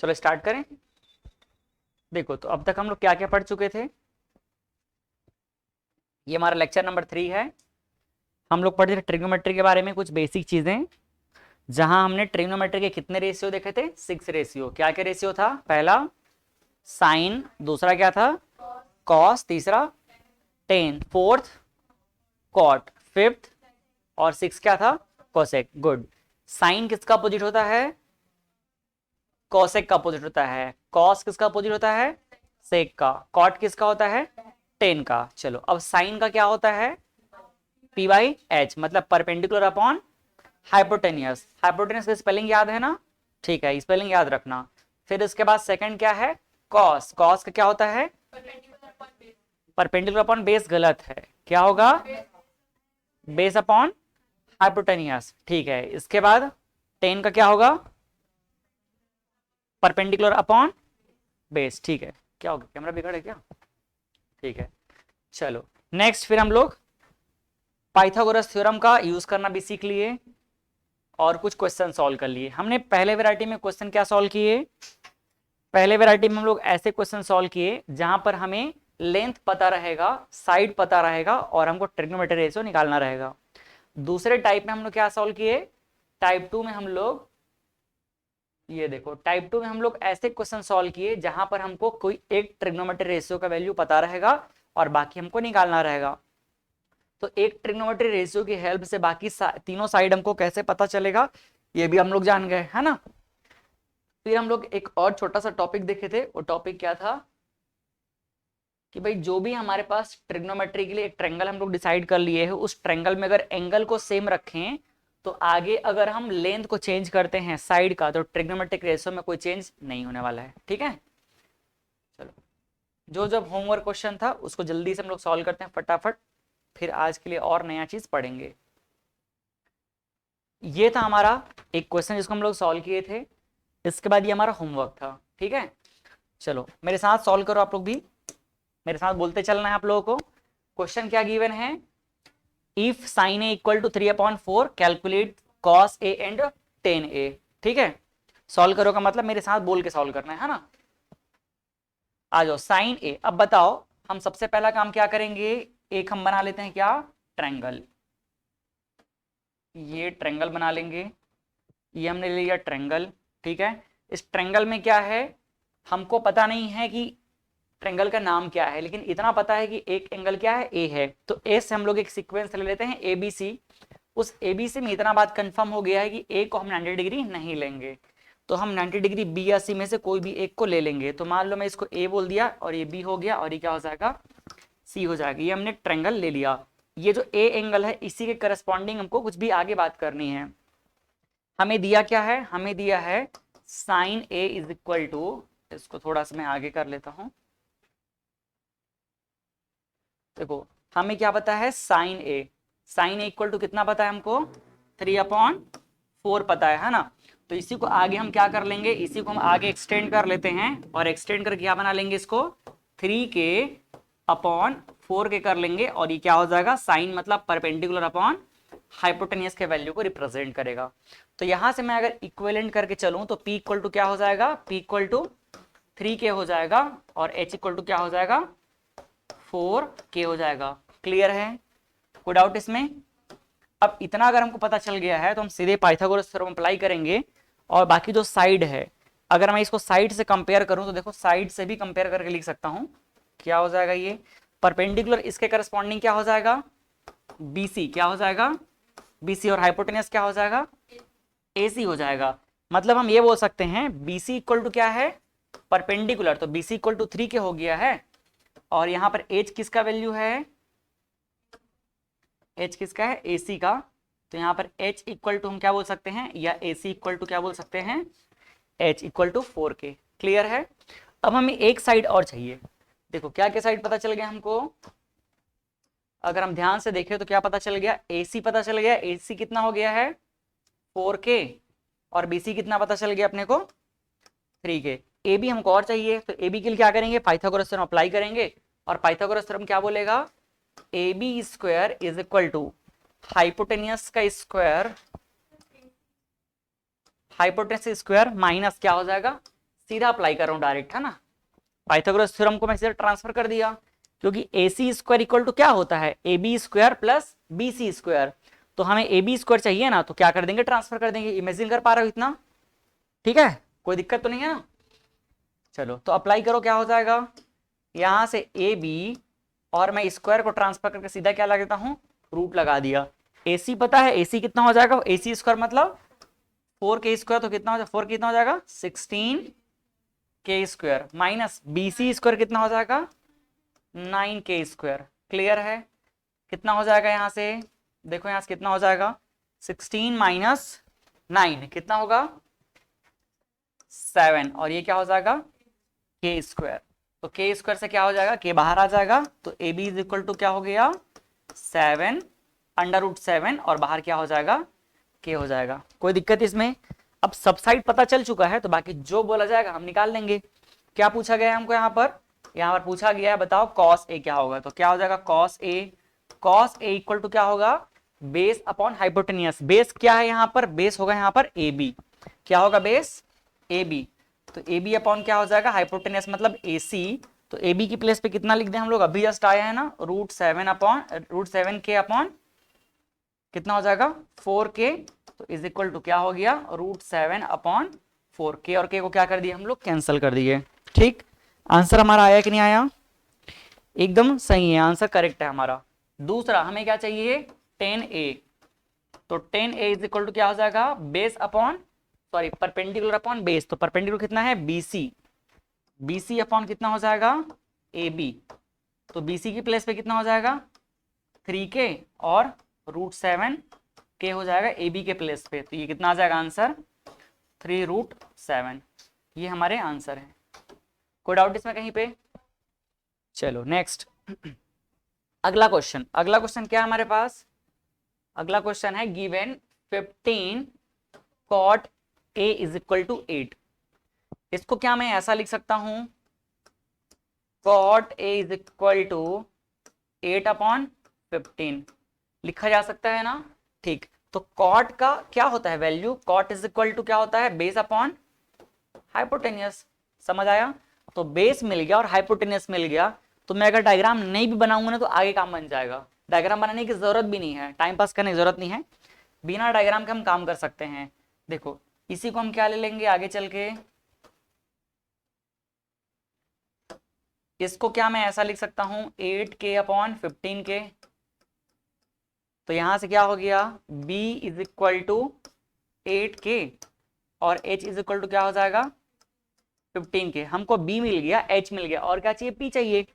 चलो स्टार्ट करें। देखो तो अब तक हम लोग क्या क्या पढ़ चुके थे। ये हमारा लेक्चर नंबर 3 है। हम लोग पढ़े थे ट्रिग्नोमेट्री के बारे में कुछ बेसिक चीजें, जहां हमने ट्रिग्नोमेट्री के कितने रेशियो देखे थे, 6 रेशियो। क्या क्या रेशियो था? पहला साइन, दूसरा क्या था कॉस, तीसरा टेन, फोर्थ कॉट, फिफ्थ और सिक्स क्या था कोसेक। गुड। साइन किसका अपोजिट होता है? कोसेक का अपोजिट होता है। कॉस किसका अपोजिट होता है? सेक का। कॉट किसका होता है? टेन का। चलो अब साइन का क्या होता है? पी बाई एच, मतलब परपेंडिकुलर अपॉन हाइपोटेनियस। हाइपोटेनियस की स्पेलिंग याद है ना? ठीक है, स्पेलिंग याद रखना। फिर इसके बाद सेकंड क्या है? कॉस। कॉस का क्या होता है? Perpendicular upon base. गलत है, क्या होगा? Base upon hypotenuse. ठीक है, इसके बाद टेन का क्या होगा? Perpendicular upon base. ठीक है, क्या हो गया, कैमरा बिगड़ है क्या? ठीक है, चलो नेक्स्ट फिर हम लोग पाइथागोरस थ्योरम का यूज करना भी सीख लिए और कुछ क्वेश्चन सॉल्व कर लिए। हमने पहले वैरायटी में क्वेश्चन क्या सॉल्व किए? पहले वैरायटी में हम लोग ऐसे क्वेश्चन सॉल्व किए जहां पर हमें लेंथ पता रहेगा, साइड पता रहेगा और हमको ट्रिग्नोमेट्री रेशियो निकालना रहेगा। दूसरे टाइप में हम लोग क्या सॉल्व किए? टाइप 2 में हम लोग, ये देखो, टाइप 2 में हम लोग ऐसे क्वेश्चन सॉल्व किए जहां पर हमको कोई एक ट्रिग्नोमेट्री रेशियो का वैल्यू पता रहेगा और बाकी हमको निकालना रहेगा। तो एक ट्रिग्नोमेट्री रेशियो की हेल्प से बाकी तीनों साइड हमको कैसे पता चलेगा, ये भी हम लोग जान गए, है ना। फिर हम लोग एक और छोटा सा टॉपिक देखे थे। वो टॉपिक क्या था कि भाई जो भी हमारे पास ट्रिग्नोमेट्री के लिए एक ट्रायंगल हम लोग डिसाइड कर लिए हैं, उस ट्रायंगल में अगर एंगल को सेम रखें तो आगे अगर हम लेंथ को चेंज करते हैं साइड का तो ट्रिग्नोमेट्रिक रेशियो में कोई चेंज नहीं होने वाला है। ठीक है, चलो जो जब होमवर्क क्वेश्चन था उसको जल्दी से हम लोग सॉल्व करते हैं फटाफट, फिर आज के लिए और नया चीज पढ़ेंगे। ये था हमारा एक क्वेश्चन जिसको हम लोग सॉल्व किए थे। इसके बाद ये हमारा होमवर्क था। ठीक है, चलो मेरे साथ सॉल्व करो आप लोग भी, मेरे साथ बोलते चलना है आप लोगों को। क्वेश्चन क्या गिवन है? If sine A equal to 3/4 calculate cos A and tan A. ठीक है, सॉल्व करो का मतलब मेरे साथ बोल के सॉल्व करना है ना। आ जाओ, साइन ए। अब बताओ हम सबसे पहला काम क्या करेंगे? एक हम बना लेते हैं क्या? ट्रायंगल। ये ट्रायंगल बना लेंगे, ये हमने ले लिया ट्रायंगल। ठीक है, इस ट्रायंगल में क्या है, हमको पता नहीं है कि ट्रायंगल का नाम क्या है, लेकिन इतना पता है कि एक एंगल क्या है, ए है। तो ए से हम लोग एक सीक्वेंस ले लेते हैं ए बी सी। उस ए बी सी में इतना बात कंफर्म हो गया है कि ए को हम 90 डिग्री नहीं लेंगे, तो हम 90 डिग्री बी या सी में से कोई भी एक को ले लेंगे। तो मान लो मैं इसको ए बोल दिया और ये बी हो गया और ये क्या हो जाएगा? सी हो जाएगा। ये हमने ट्रायंगल ले लिया। ये जो ए एंगल है इसी के करस्पॉन्डिंग हमको कुछ भी आगे बात करनी है। हमें दिया क्या है? हमें दिया है sine A is equal to, इसको थोड़ा सा मैं आगे कर लेता हूं। देखो हमें क्या पता है? Sine A. Sine A equal to कितना पता है हमको? 3/4 पता है ना। तो इसी को आगे हम क्या कर लेंगे? इसी को हम आगे एक्सटेंड कर लेते हैं और एक्सटेंड करके क्या बना लेंगे इसको? 3 के/4 के कर लेंगे और ये क्या हो जाएगा? साइन मतलब परपेंडिकुलर अपॉन हाइपोटेनियस के वैल्यू को रिप्रेजेंट करेगा। तो यहां से मैं अगर इक्विवेलेंट करके चलूं तो P इक्वल टू क्या हो जाएगा? P इक्वल टू 3K हो जाएगा और H इक्वल टू क्या हो जाएगा? 4K हो जाएगा। क्लियर है? कोई डाउट इसमें? अब इतना अगर हमको पता चल गया है तो हम सीधे पाइथागोरस थ्योरम अप्लाई करेंगे और बाकी जो साइड है, अगर मैं इसको साइड से कंपेयर करूं तो देखो साइड से भी कंपेयर करके लिख सकता हूं। क्या हो जाएगा? ये परपेंडिकुलर इसके करस्पॉन्डिंग क्या हो जाएगा? BC। क्या हो जाएगा? BC। और हाइपोटेनियस क्या हो जाएगा? AC हो जाएगा। मतलब हम ये बोल सकते हैं BC इक्वल टू क्या है? परपेंडिकुलर। तो BC इक्वल टू 3K हो गया है और यहां पर H किसका वैल्यू है? H किसका है? AC का। तो यहां पर H इक्वल टू हम क्या बोल सकते हैं, या AC इक्वल टू क्या बोल सकते हैं? H equal to 4K। Clear है? अब हमें एक साइड और चाहिए। देखो क्या क्या साइड पता चल गया हमको? अगर हम ध्यान से देखें तो क्या पता चल गया? AC पता चल गया। AC कितना हो गया है? 4K। और BC कितना पता चल गया अपने को? 3K। AB हमको और चाहिए, तो AB के लिए क्या करेंगे? पाइथागोरस थ्योरम अप्लाई करेंगे और पाइथागोरस थ्योरम क्या बोलेगा? AB square is equal to hypotenuse का स्क्वायर, हाइपोटेनियस स्क्वायर माइनस क्या हो जाएगा? सीधा अप्लाई कर रहा हूँ डायरेक्ट, है ना। पाइथागोरस थ्योरम को मैं सीधा ट्रांसफर कर दिया, क्योंकि A C square equal to क्या होता है, A B square plus B C square. तो हमें ए बी स्क्वायर चाहिए ना, तो क्या कर देंगे, ट्रांसफर कर देंगे। इमेजिन कर पा रहे हो इतना, ठीक है, कोई दिक्कत तो नहीं है ना। चलो तो अप्लाई करो, क्या हो जाएगा, यहां से ए बी और मैं स्क्वायर को ट्रांसफर करके सीधा क्या लगा देता हूं, रूट लगा दिया। ए सी पता है, ए सी कितना हो जाएगा, ए सी स्क्वायर मतलब 4k स्क्वायर, तो कितना हो जाएगा, 4 कितना हो जाएगा, 16k square, minus B C square कितना हो जाएगा, 9k स्क्वायर। क्लियर है, कितना हो जाएगा यहाँ से, देखो यहाँ से कितना हो जाएगा, 16 माइनस 9 कितना होगा, 7, और ये क्या हो जाएगा, k स्क्वायर। तो k स्क्वायर से क्या हो जाएगा, k बाहर आ जाएगा, तो A B is equal to क्या हो गया, 7 अंडर रूट 7, और बाहर क्या हो जाएगा, k हो जाएगा। कोई दिक्कत इसमें। अब सब साइड पता चल चुका है, तो बाकी जो बोला जाएगा हम निकाल लेंगे। क्या पूछा गया है हमको यहाँ पर पूछा गया है, बताओ कॉस ए क्या होगा, तो क्या हो जाएगा, कॉस ए इक्वल टू क्या होगा, बेस अपॉन हाइपोटेनियस। बेस क्या है यहाँ पर, बेस होगा यहाँ पर ए बी, क्या होगा बेस, ए बी। तो ए बी अपॉन क्या हो जाएगा, हाइपोटेनियस मतलब ए सी। तो ए बी की प्लेस पे कितना लिख दें हम लोग, अभी जस्ट आया है ना, √7 के अपॉन कितना हो जाएगा, 4k। तो इज इक्वल टू क्या हो गया, √7 अपॉन 4k, और k को क्या कर दिए हम लोग, कैंसिल कर दिए। ठीक, आंसर हमारा आया कि नहीं आया, एकदम सही है, आंसर करेक्ट है हमारा। दूसरा हमें क्या चाहिए, 10a। तो 10a इज इक्वल टू क्या हो जाएगा, base upon sorry perpendicular upon base. तो परपेंडिकुलर कितना है, BC अपॉन कितना हो जाएगा, AB। तो BC की प्लेस पे कितना हो जाएगा, 3k, और √7k हो जाएगा AB के प्लेस पे। तो ये कितना आ जाएगा आंसर, 3√7। ये हमारे आंसर है। कोई डाउट इसमें कहीं पे। चलो नेक्स्ट अगला क्वेश्चन क्या है हमारे पास, अगला क्वेश्चन है given 15 cot A is equal to 8। इसको क्या मैं ऐसा लिख सकता हूं, cot A is equal to 8 upon 15 लिखा जा सकता है ना। ठीक, तो cot का क्या होता है value, cot is equal to क्या होता है, बेस अपॉन हाइपोटेनियस। समझ आया, तो बेस मिल गया और हाइपोटेनियस मिल गया, तो मैं अगर डायग्राम नहीं भी बनाऊंगा ना तो आगे काम बन जाएगा। डायग्राम बनाने की जरूरत भी नहीं है, टाइम पास करने की जरूरत नहीं है, बिना डायग्राम के हम काम कर सकते हैं। देखो इसी को हम क्या ले लेंगे आगे चल के, इसको क्या मैं ऐसा लिख सकता हूं, 8k अपॉन 15k। तो यहां से क्या हो गया, b is equal to 8k और h इज इक्वल टू क्या हो जाएगा, 15k। हमको b मिल गया, h मिल गया, और क्या चाहिए, p चाहिए।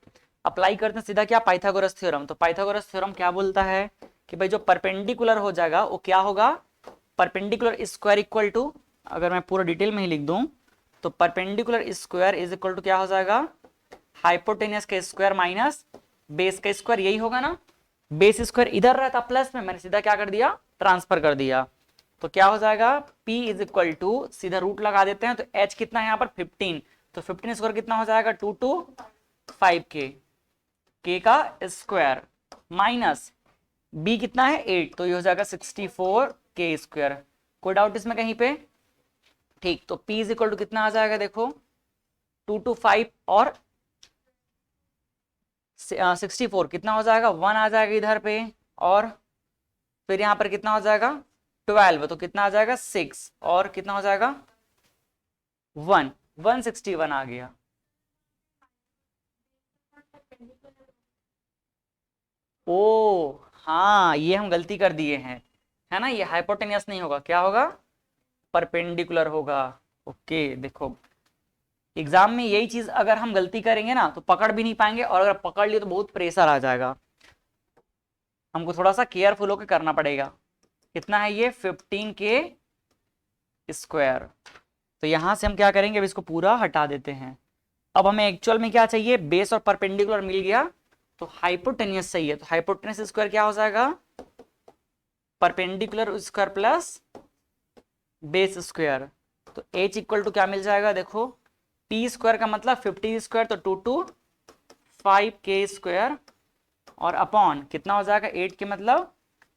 अप्लाई करते हैं सीधा क्या, पाइथागोरस थ्योरम। तो पाइथागोरस थ्योरम क्या बोलता है कि भाई जो परपेंडिकुलर हो जाएगा वो क्या होगा, परपेंडिकुलर स्क्वायर इक्वल टू, अगर मैं पूरा डिटेल में ही लिख दूं तो perpendicular square is equal to क्या हो जाएगा, हाइपोटेनियस का स्क्वायर माइनस बेस का स्क्वायर, यही होगा ना। बेस स्क्वायर इधर रहता प्लस में, मैंने सीधा क्या कर दिया, ट्रांसफर कर दिया। तो क्या हो जाएगा, P इज इक्वल टू, सीधा रूट लगा देते हैं, तो H कितना है यहाँ पर 15, तो 15 स्क्वायर कितना हो जाएगा 2 to 5k, k का स्क्वायर माइनस B कितना है 8, तो ये हो जाएगा 64k स्क्वायर। कोई डाउट इसमें कहीं पे। ठीक, तो P इज इक्वल टू कितना आ जाएगा, देखो 2 to 5 और 64 कितना हो जाएगा, 1 आ जाएगा इधर पे, और फिर यहाँ पर कितना हो जाएगा 12, तो कितना आ जाएगा 6, और कितना हो जाएगा 1, 161 आ गया। ओ हाँ, ये हम गलती कर दिए हैं, है ना, ये हाइपोटेनियस नहीं होगा, क्या होगा, परपेंडिकुलर होगा। ओके, देखो एग्जाम में यही चीज अगर हम गलती करेंगे ना तो पकड़ भी नहीं पाएंगे, और अगर पकड़ लिए तो बहुत प्रेशर आ जाएगा, हमको थोड़ा सा केयरफुल होकर करना पड़ेगा। कितना है ये 15k स्क्वायर। तो यहां से हम क्या करेंगे, अब इसको पूरा हटा देते हैं। अब हमें एक्चुअल में क्या चाहिए, बेस और परपेंडिकुलर मिल गया, तो हाइपोटेनियस चाहिए। तो हाइपोटेनियस स्क्वायर क्या हो जाएगा, perpendicular square plus base square. तो h इक्वल टू क्या मिल जाएगा, देखो p स्क्वायर का मतलब 50 स्क्वायर, तो 2 to 5k स्क्वायर, और अपॉन कितना हो जाएगा 8 के मतलब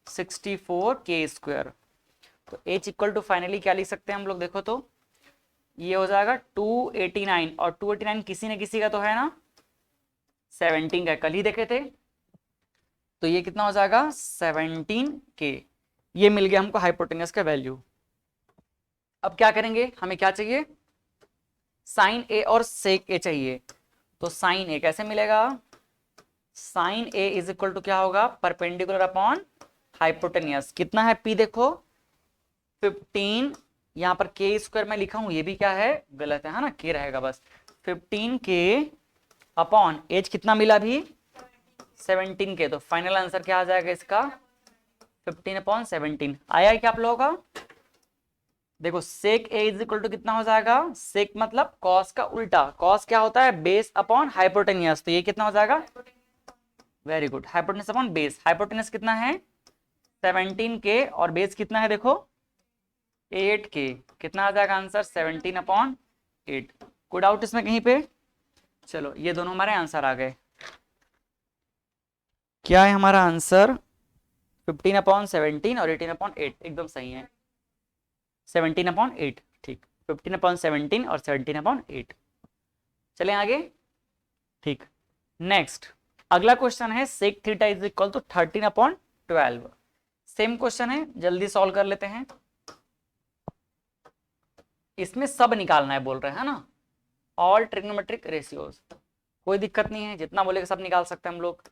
64k स्क्वायर। तो h इक्वल टू फाइनली क्या लिख सकते हैं हम लोग, देखो तो ये हो जाएगा 289 और 289 किसी न किसी का तो है ना 17 का, कल ही देखे थे। तो ये कितना हो जाएगा 17K। ये मिल गया हमको हाइपोटेनस का वैल्यू। अब क्या करेंगे, हमें क्या चाहिए, साइन ए और सेक ए चाहिए। तो साइन ए कैसे मिलेगा, sine A is equal to क्या होगा, परपेंडिकुलर अपॉन हाइपोटेनियस। कितना है पी देखो 15, यहाँ पर के स्क्वायर में लिखा हूं, ये भी क्या है गलत है ना, के रहेगा बस। 15K अपॉन एज कितना मिला अभी 17K। तो फाइनल आंसर क्या आ जाएगा इसका 15/17। आया है क्या आप लोगों का। देखो सेक ए इज इक्वल टू कितना हो जाएगा, सेक मतलब कॉस का उल्टा, कॉस क्या होता है बेस अपॉन हाइपोटेनियस। तो ये कितना हो जाएगा, very good, hypotenuse upon base. Hypotenuse कितना है 17K और बेस कितना है देखो 8K। कितना आ जाएगा आंसर 17/8। कोई डाउट इसमें कहीं पे। चलो ये दोनों हमारे आंसर आ गए। क्या है हमारा आंसर 15/17 और 18/8 एकदम सही है। 17/8 ठीक, 15/17 और 17/8। चलें आगे। ठीक, नेक्स्ट अगला क्वेश्चन है sec theta is equal to 13/12। Same question है, जल्दी सॉल्व कर लेते हैं। इसमें सब निकालना है बोल रहे हैं ना, ऑल ट्रिग्नोमेट्रिक रेशियोज। कोई दिक्कत नहीं है, जितना बोलेगा सब निकाल सकते हैं हम लोग।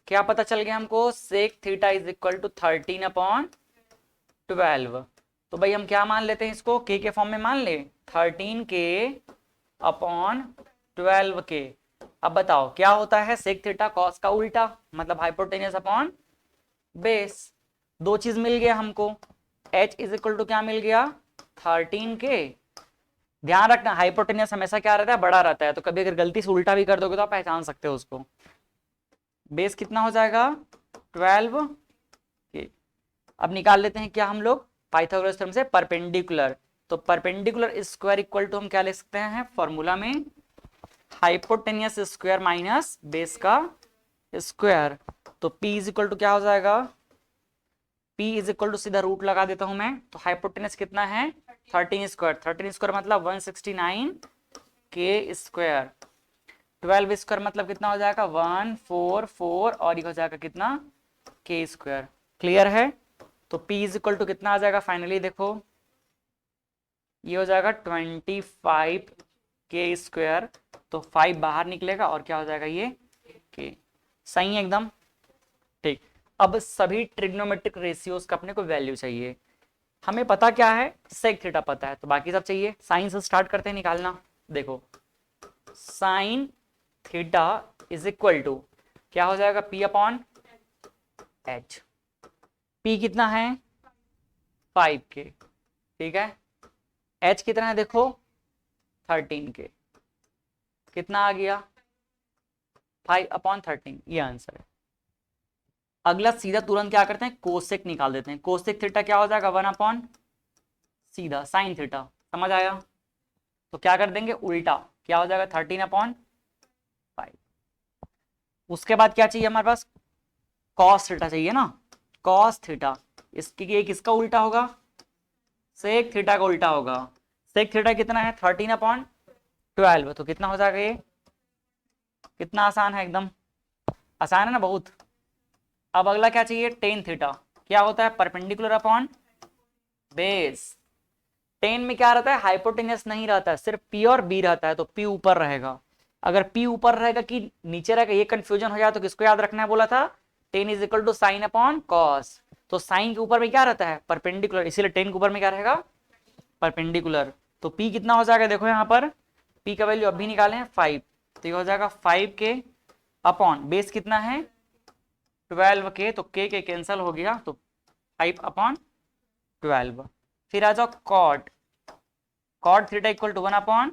क्या पता चल गया हमको, sec theta is equal to 13/12। तो भाई हम क्या मान लेते हैं इसको, के फॉर्म में मान ले 13K/12K। अब बताओ क्या होता है सेक थीटा कॉस का उल्टा, मतलब हाइपोटेनियस अपॉन बेस। दो चीज मिल गया हमको, h इज इक्वल टू क्या मिल गया 13K। ध्यान रखना हाइपोटेनियस हमेशा क्या रहता है, बड़ा रहता है। तो कभी अगर गलती से उल्टा भी कर दोगे तो आप पहचान सकते हो उसको। बेस कितना हो जाएगा 12K। अब निकाल लेते हैं क्या हम लोग पाइथागोरस थ्योरम से परपेंडिकुलर। तो परपेंडिकुलर स्क्वायर इक्वल टू हम क्या ले सकते हैं फॉर्मूला में, हाइपोटेनियस स्क्वायर माइनस बेस का स्क्वायर। तो P इज इक्वल टू क्या हो जाएगा, P इज इक्वल टू सीधा रूट लगा देता हूं मैं। तो हाइपोटेनस कितना है 13 स्क्वायर, 13 स्क्वायर मतलब 169K स्क्वायर। 12 स्क्वायर मतलब कितना हो जाएगा 144 और ये हो जाएगा कितना K स्क्वायर। क्लियर है। तो P इज इक्वल टू कितना आ जाएगा फाइनली देखो, ये हो जाएगा 25K स्क्वायर। तो 5 बाहर निकलेगा और क्या हो जाएगा ये K। सही है एकदम ठीक। अब सभी ट्रिग्नोमेट्रिक रेशियोज का अपने को वैल्यू चाहिए। हमें पता क्या है, सेक थीटा पता है, तो बाकी सब चाहिए। साइन से स्टार्ट करते हैं निकालना। देखो sine theta is equal to क्या हो जाएगा P/H। P कितना है 5K, ठीक है। H कितना है देखो 13K। कितना आ गया 5/13, ये आंसर है। अगला सीधा तुरंत क्या करते हैं कोसेक निकाल देते हैं। कोसेक थीटा क्या हो जाएगा 1/ सीधा साइन थीटा। समझ आया। तो क्या कर देंगे उल्टा, क्या हो जाएगा 13/5। उसके बाद क्या चाहिए हमारे पास कॉस थीटा चाहिए ना, कॉस थीटा। इसकी ये किसका उल्टा होगा, सेक थीटा का उल्टा होगा। सेक थीटा कितना है 13/12। तो कितना हो जाएगा ये, कितना आसान है एकदम, आसान है ना बहुत। अब अगला क्या चाहिए टेन थीटा। क्या होता है परपेंडिकुलर अपॉन बेस। टेन में क्या रहता है हाइपोटेनियस नहीं रहता है, सिर्फ P और B रहता है। तो P ऊपर रहेगा। अगर P ऊपर रहेगा कि नीचे रहेगा ये कंफ्यूजन हो जाए तो किसको याद रखना है बोला था, tan is equal to sine upon cos. तो साइन के ऊपर में क्या रहता है परपेंडिकुलर, इसीलिए टेन के ऊपर में क्या रहेगा परपेंडिकुलर। तो P कितना हो जाएगा देखो यहाँ पर P का वैल्यू अभी निकाले 5। तो ये हो जाएगा 5K अपॉन बेस कितना है 12K। तो K के कैंसिल हो गया तो 5/12। फिर आ जाओ cot, cot theta equal to 1/tan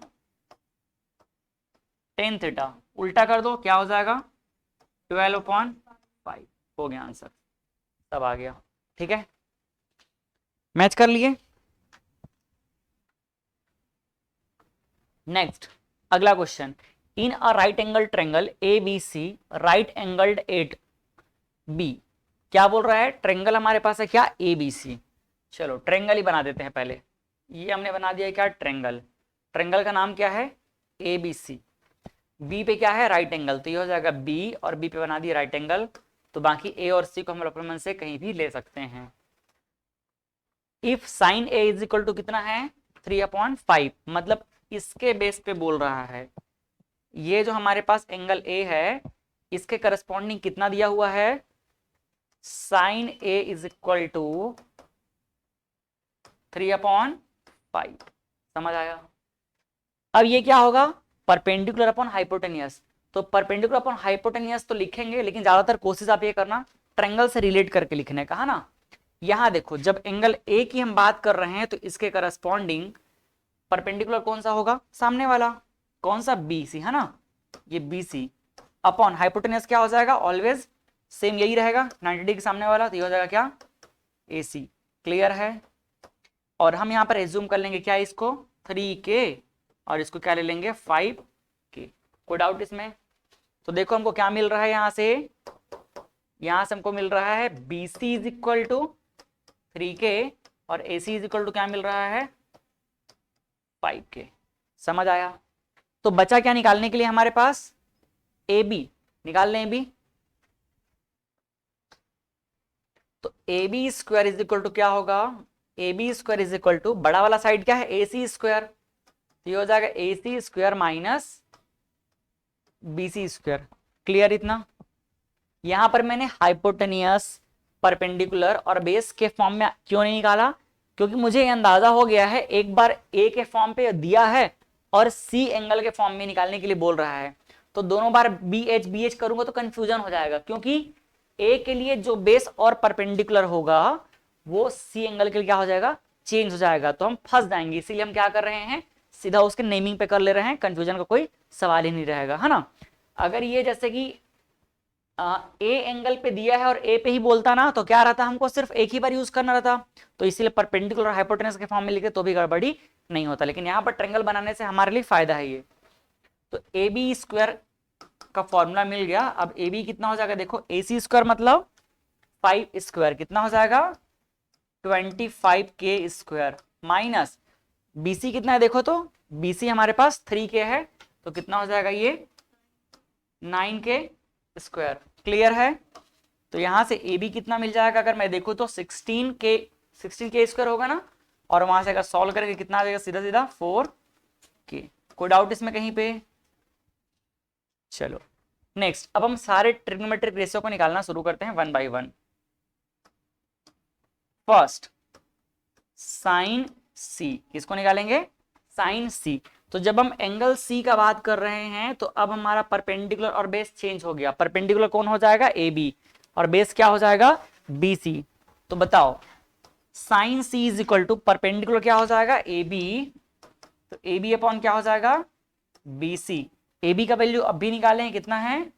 theta. उल्टा कर दो क्या हो जाएगा 12/5। हो गया आंसर, सब आ गया। ठीक है मैच कर लिए। नेक्स्ट अगला question, in a right angle triangle ABC right angled eight B। क्या बोल रहा है ट्रेंगल हमारे पास है क्या ABC। चलो ट्रेंगल ही बना देते हैं पहले। ये हमने बना दिया क्या ट्रेंगल। ट्रायंगल का नाम क्या है, ए बी सी। बी पे क्या है, राइट एंगल, तो ये हो जाएगा बी, और बी पे बना दिया राइट एंगल, तो बाकी ए और सी को हम लोग से कहीं भी ले सकते हैं। If sine A is equal to कितना है, 3/5, मतलब इसके बेस पे बोल रहा है, ये जो हमारे पास एंगल ए है इसके करस्पॉन्डिंग कितना दिया हुआ है, sine A is equal to 3/5। समझ आया। अब ये क्या होगा, परपेंडिकुलर अपॉन हाइपोटेनियस। तो परपेंडिकुलर अपॉन हाइपोटेनियस तो लिखेंगे, लेकिन ज्यादातर कोशिश आप ये करना ट्रायंगल से रिलेट करके लिखने का, है ना। यहां देखो, जब एंगल ए की हम बात कर रहे हैं तो इसके करस्पॉन्डिंग परपेंडिकुलर कौन सा होगा, सामने वाला, कौन सा, बी सी, है ना, ये बी सी अपॉन हाइपोटेनियस क्या हो जाएगा, ऑलवेज सेम यही रहेगा, 90 डिग्री सामने वाला, तो ये हो जाएगा क्या, ए सी। क्लियर है। और हम यहाँ पर एज्यूम कर लेंगे क्या, इसको 3K, और इसको क्या ले लेंगे 5K। कोई डाउट इसमें। तो देखो हमको क्या मिल रहा है, यहां से हमको मिल रहा है BC is equal to 3K, और AC इज इक्वल टू क्या मिल रहा है, 5K। समझ आया। तो बचा क्या निकालने के लिए हमारे पास, AB निकाल लें, AB। तो AB square is equal to क्या होगा, AB square is equal to बड़ा वाला साइड क्या है, AC स्क्वायर, तो ये हो जाएगा AC square minus BC square. Clear इतना। यहां पर मैंने हाइपोटेनियस, परपेंडिकुलर और बेस के फॉर्म में क्यों नहीं निकाला, क्योंकि मुझे ये अंदाजा हो गया है, एक बार ए के फॉर्म पे दिया है और सी एंगल के फॉर्म में निकालने के लिए बोल रहा है, तो दोनों बार बी एच करूंगा तो कंफ्यूजन हो जाएगा, क्योंकि ए के लिए जो बेस और परपेंडिकुलर होगा वो सी एंगल के लिए क्या हो जाएगा, चेंज हो जाएगा, तो हम फंस जाएंगे। इसीलिए हम क्या कर रहे हैं, सीधा उसके नेमिंग पे कर ले रहे हैं, कंफ्यूजन का कोई सवाल ही नहीं रहेगा, है ना। अगर ये जैसे कि ए एंगल पे दिया है और ए पे ही बोलता ना, तो क्या रहता, हमको सिर्फ एक ही बार यूज करना रहता, तो इसीलिए परपेंडिकुलर और हाइपोटेनस के फॉर्म में लिखे तो भी गड़बड़ी नहीं होता, लेकिन यहाँ पर ट्रायंगल बनाने से हमारे लिए फायदा है ये। तो ए बी स्क्वायर का फॉर्मूला मिल गया। अब ए बी कितना हो जाएगा, देखो AC स्क्वायर मतलब 5 स्क्वायर कितना हो जाएगा, 25K स्क्वायर, माइनस BC कितना है, देखो तो BC हमारे पास 3K है, तो कितना हो जाएगा ये 9K स्क्वायर। क्लियर है। तो यहां से AB कितना मिल जाएगा, अगर मैं देखूं तो 16K स्क्वायर होगा ना, और वहां से अगर सॉल्व करके कितना आ जाएगा, सीधा सीधा 4K। कोई डाउट इसमें कहीं पे। चलो नेक्स्ट, अब हम सारे ट्रिग्नोमेट्रिक रेशियो को निकालना शुरू करते हैं 1 बाय 1। फर्स्ट साइन C, किसको निकालेंगे, साइन C। तो जब हम एंगल C का बात कर रहे हैं तो अब हमारा परपेंडिकुलर और बेस चेंज हो गया, परपेंडिकुलर कौन हो जाएगा, AB, और बेस क्या हो जाएगा, BC। तो बताओ sine C is equal to perpendicular क्या हो जाएगा, AB, तो AB अपॉन क्या हो जाएगा, BC। AB का वैल्यू अब भी निकालें, कितना है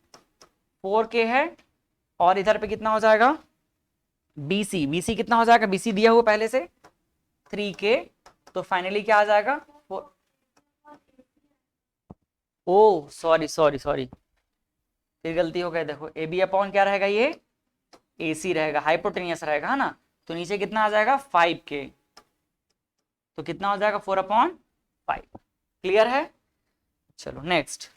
4K है, और इधर पे कितना हो जाएगा BC कितना हो जाएगा, BC दिया हुआ पहले से 3K, तो फाइनली क्या आ जाएगा, ओ सॉरी सॉरी सॉरी, फिर गलती हो गई, देखो AB अपॉन क्या रहेगा, ये AC रहेगा, हाइपोटेनियस रहेगा, है ना, तो नीचे कितना आ जाएगा 5K, तो कितना हो जाएगा 4/5। क्लियर है। चलो नेक्स्ट,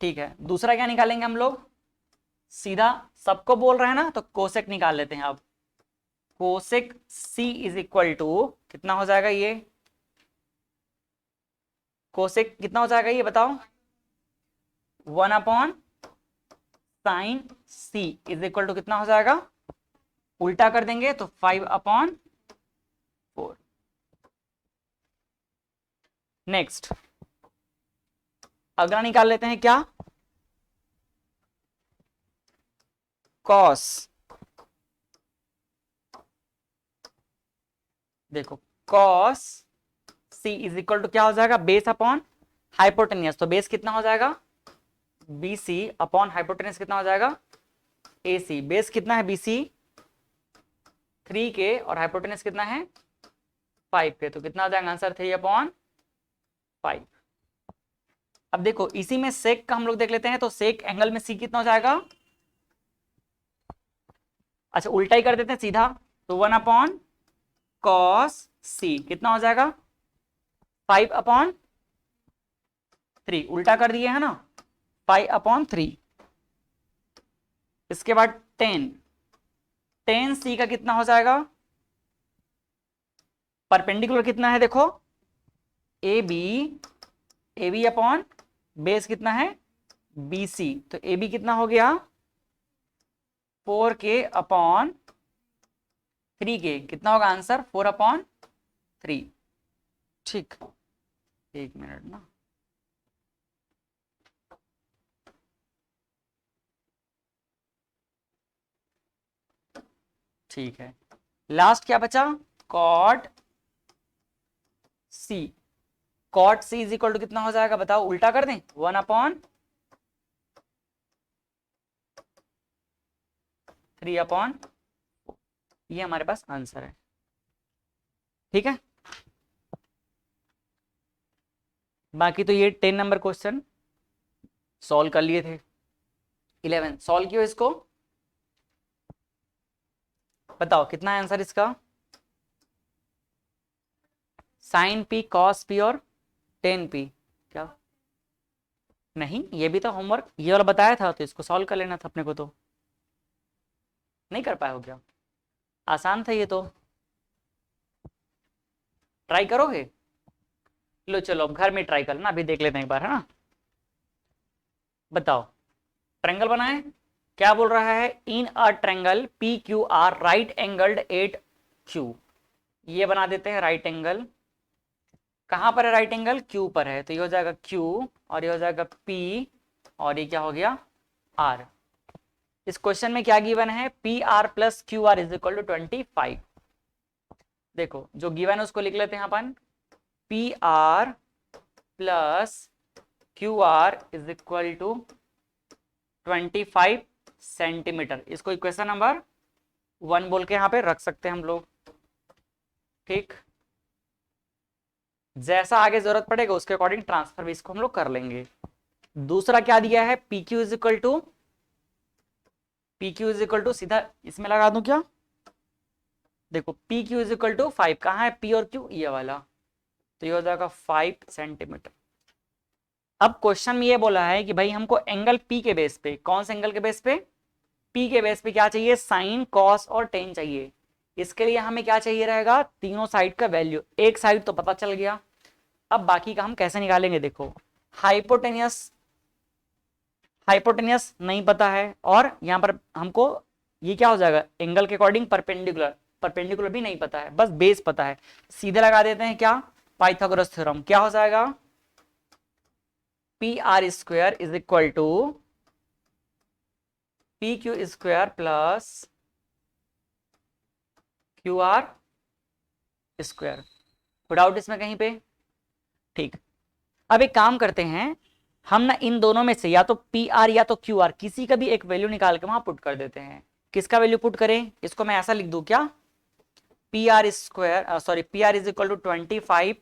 ठीक है, दूसरा क्या निकालेंगे हम लोग, सीधा सबको बोल रहे हैं ना, तो कोसेक निकाल लेते हैं। अब cosec C is equal to कितना हो जाएगा, ये कोसेक कितना हो जाएगा, ये बताओ, 1/sin C is equal to कितना हो जाएगा, उल्टा कर देंगे तो 5/4। नेक्स्ट अगला निकाल लेते हैं, क्या, कॉस, देखो cos C is equal to क्या हो जाएगा, बेस अपॉन हाइपोटेनियस, तो बेस कितना हो जाएगा BC अपॉन हाइपोटेनियस कितना हो जाएगा AC। बेस कितना है BC 3K, और हाइपोटेनियस कितना है 5K, तो कितना हो जाएगा आंसर 3/5। अब देखो इसी में सेक का हम लोग देख लेते हैं, तो सेक एंगल में C कितना हो जाएगा, अच्छा उल्टा ही कर देते हैं सीधा, तो 1/cos c कितना हो जाएगा 5/3, उल्टा कर दिए है ना, 5/3। इसके बाद 10 c का कितना हो जाएगा, परपेंडिकुलर कितना है देखो, ए बी अपॉन बेस कितना है BC, तो AB कितना हो गया 4k/3k, कितना होगा आंसर 4/3। ठीक, एक मिनट ना, ठीक है। लास्ट क्या बचा, cot C, cot C is equal to कितना हो जाएगा बताओ, उल्टा कर दें 1/3/, ये हमारे पास आंसर है। ठीक है, बाकी तो ये 10 नंबर क्वेश्चन सॉल्व कर लिए थे। 11 सॉल्व किया इसको, बताओ कितना है आंसर इसका, sin p cos p और tan p, क्या नहीं, ये भी तो होमवर्क ये वाला बताया था, तो इसको सॉल्व कर लेना था अपने को, तो नहीं कर पाए हो क्या, आसान था ये तो, ट्राई करोगे, लो चलो अब घर में ट्राई कर लेना, अभी देख लेते हैं एक बार, है ना। बताओ, ट्रायंगल बनाए, क्या बोल रहा है, in a triangle P Q R right angled at Q, ये बना देते हैं राइट एंगल, कहां पर है राइट एंगल, क्यू पर है, तो ये हो जाएगा क्यू और ये हो जाएगा पी और ये क्या हो गया आर। इस क्वेश्चन में क्या गिवन है, P R plus Q R is equal to 25। देखो जो गिवन है उसको लिख लेते हैं अपन, P R plus Q R is equal to 25 centimetre, इसको इक्वेशन नंबर 1 बोल के यहाँ पे रख सकते हैं हम लोग। ठीक, जैसा आगे जरूरत पड़ेगा उसके अकॉर्डिंग ट्रांसफर भी इसको हम लोग कर लेंगे। दूसरा क्या दिया है, P Q is equal to सीधा इसमें लगा दूं क्या, देखो P Q is equal to 5, कहाँ है पी और क्यू, ये वाला, तो ये हो जाएगा 5 सेंटीमीटर। अब क्वेश्चन में ये बोला है कि भाई हमको एंगल पी के बेस पे, कौन से एंगल के बेस पे, पी के बेस पे क्या चाहिए, साइन कॉस और टेन चाहिए। इसके लिए हमें क्या चाहिए रहेगा, तीनों साइड का वैल्यू, एक साइड तो पता चल गया, अब बाकी का हम कैसे निकालेंगे, देखो हाइपोटेनियस नहीं पता है, और यहां पर हमको ये क्या हो जाएगा, एंगल के अकॉर्डिंग परपेंडिकुलर भी नहीं पता है, बस बेस पता है, सीधे लगा देते हैं क्या, पाइथागोरस थ्योरम, क्या हो जाएगा, P R square is equal to P Q square plus Q R square, कोई डाउट इसमें कहीं पे। ठीक, अब एक काम करते हैं, हम ना इन दोनों में से या तो पी आर या तो क्यू आर किसी का भी एक वैल्यू निकाल के वहां पुट कर देते हैं। किसका वैल्यू पुट करें, इसको मैं ऐसा लिख दूं क्या, P R square sorry P R is equal to 25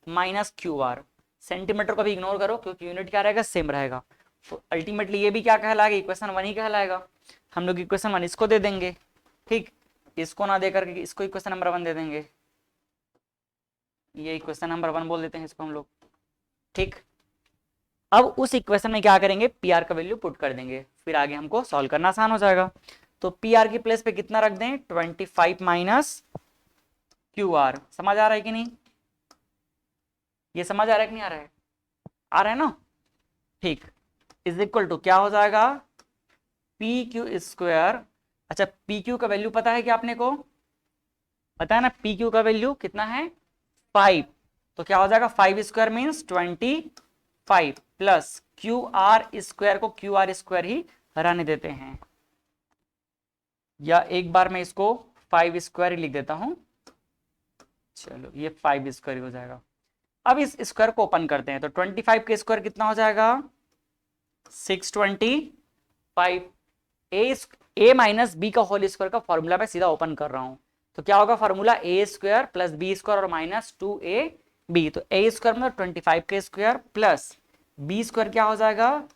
minus Q R, centimetre को भी इग्नोर करो क्योंकि यूनिट क्या रहेगा, सेम रहेगा, तो अल्टीमेटली ये भी क्या कहलाएगा, इक्वेशन 1 ही कहलाएगा, हम लोग इक्वेशन 1 इसको दे देंगे। ठीक, इसको ना दे करके इसको इक्वेशन नंबर 1 दे देंगे, ये इक्वेशन नंबर 1 बोल देते हैं इसको हम लोग। ठीक, अब उस इक्वेशन में क्या करेंगे, पी आर का वैल्यू पुट कर देंगे, फिर आगे हमको सॉल्व करना आसान हो जाएगा। तो पी आर की प्लेस पे कितना रख दें, 25 माइनस क्यू आर, समझ आ रहा है कि नहीं, ये समझ आ रहा है कि नहीं आ रहा है, आ रहा है ना। ठीक, इज इक्वल टू क्या हो जाएगा, पी क्यू स्क्वायर, अच्छा पी क्यू का वैल्यू पता है क्या आपने को, पता है ना, पी क्यू का वैल्यू कितना है 5, तो क्या हो जाएगा 5 square means 25 plus Q R square को क्यू आर स्क्वायर ही रहने देते हैं, या एक बार मैं इसको 5 स्क्वायर ही लिख देता हूं, चलो ये 5 स्क्वायर हो जाएगा। अब इस स्क्वायर को ओपन करते हैं, तो 25 के स्क्वायर कितना हो जाएगा 625, ए माइनस बी का होल स्क्वायर का फॉर्मूला मैं सीधा ओपन कर रहा हूं, तो क्या होगा फॉर्मूला ए स्क्वायर प्लस बी स्क्वायर और माइनस 2ab, तो ए स्क्वायर मतलब 25 के स्क्वायर प्लस बी स्क्वायर क्या हो जाएगा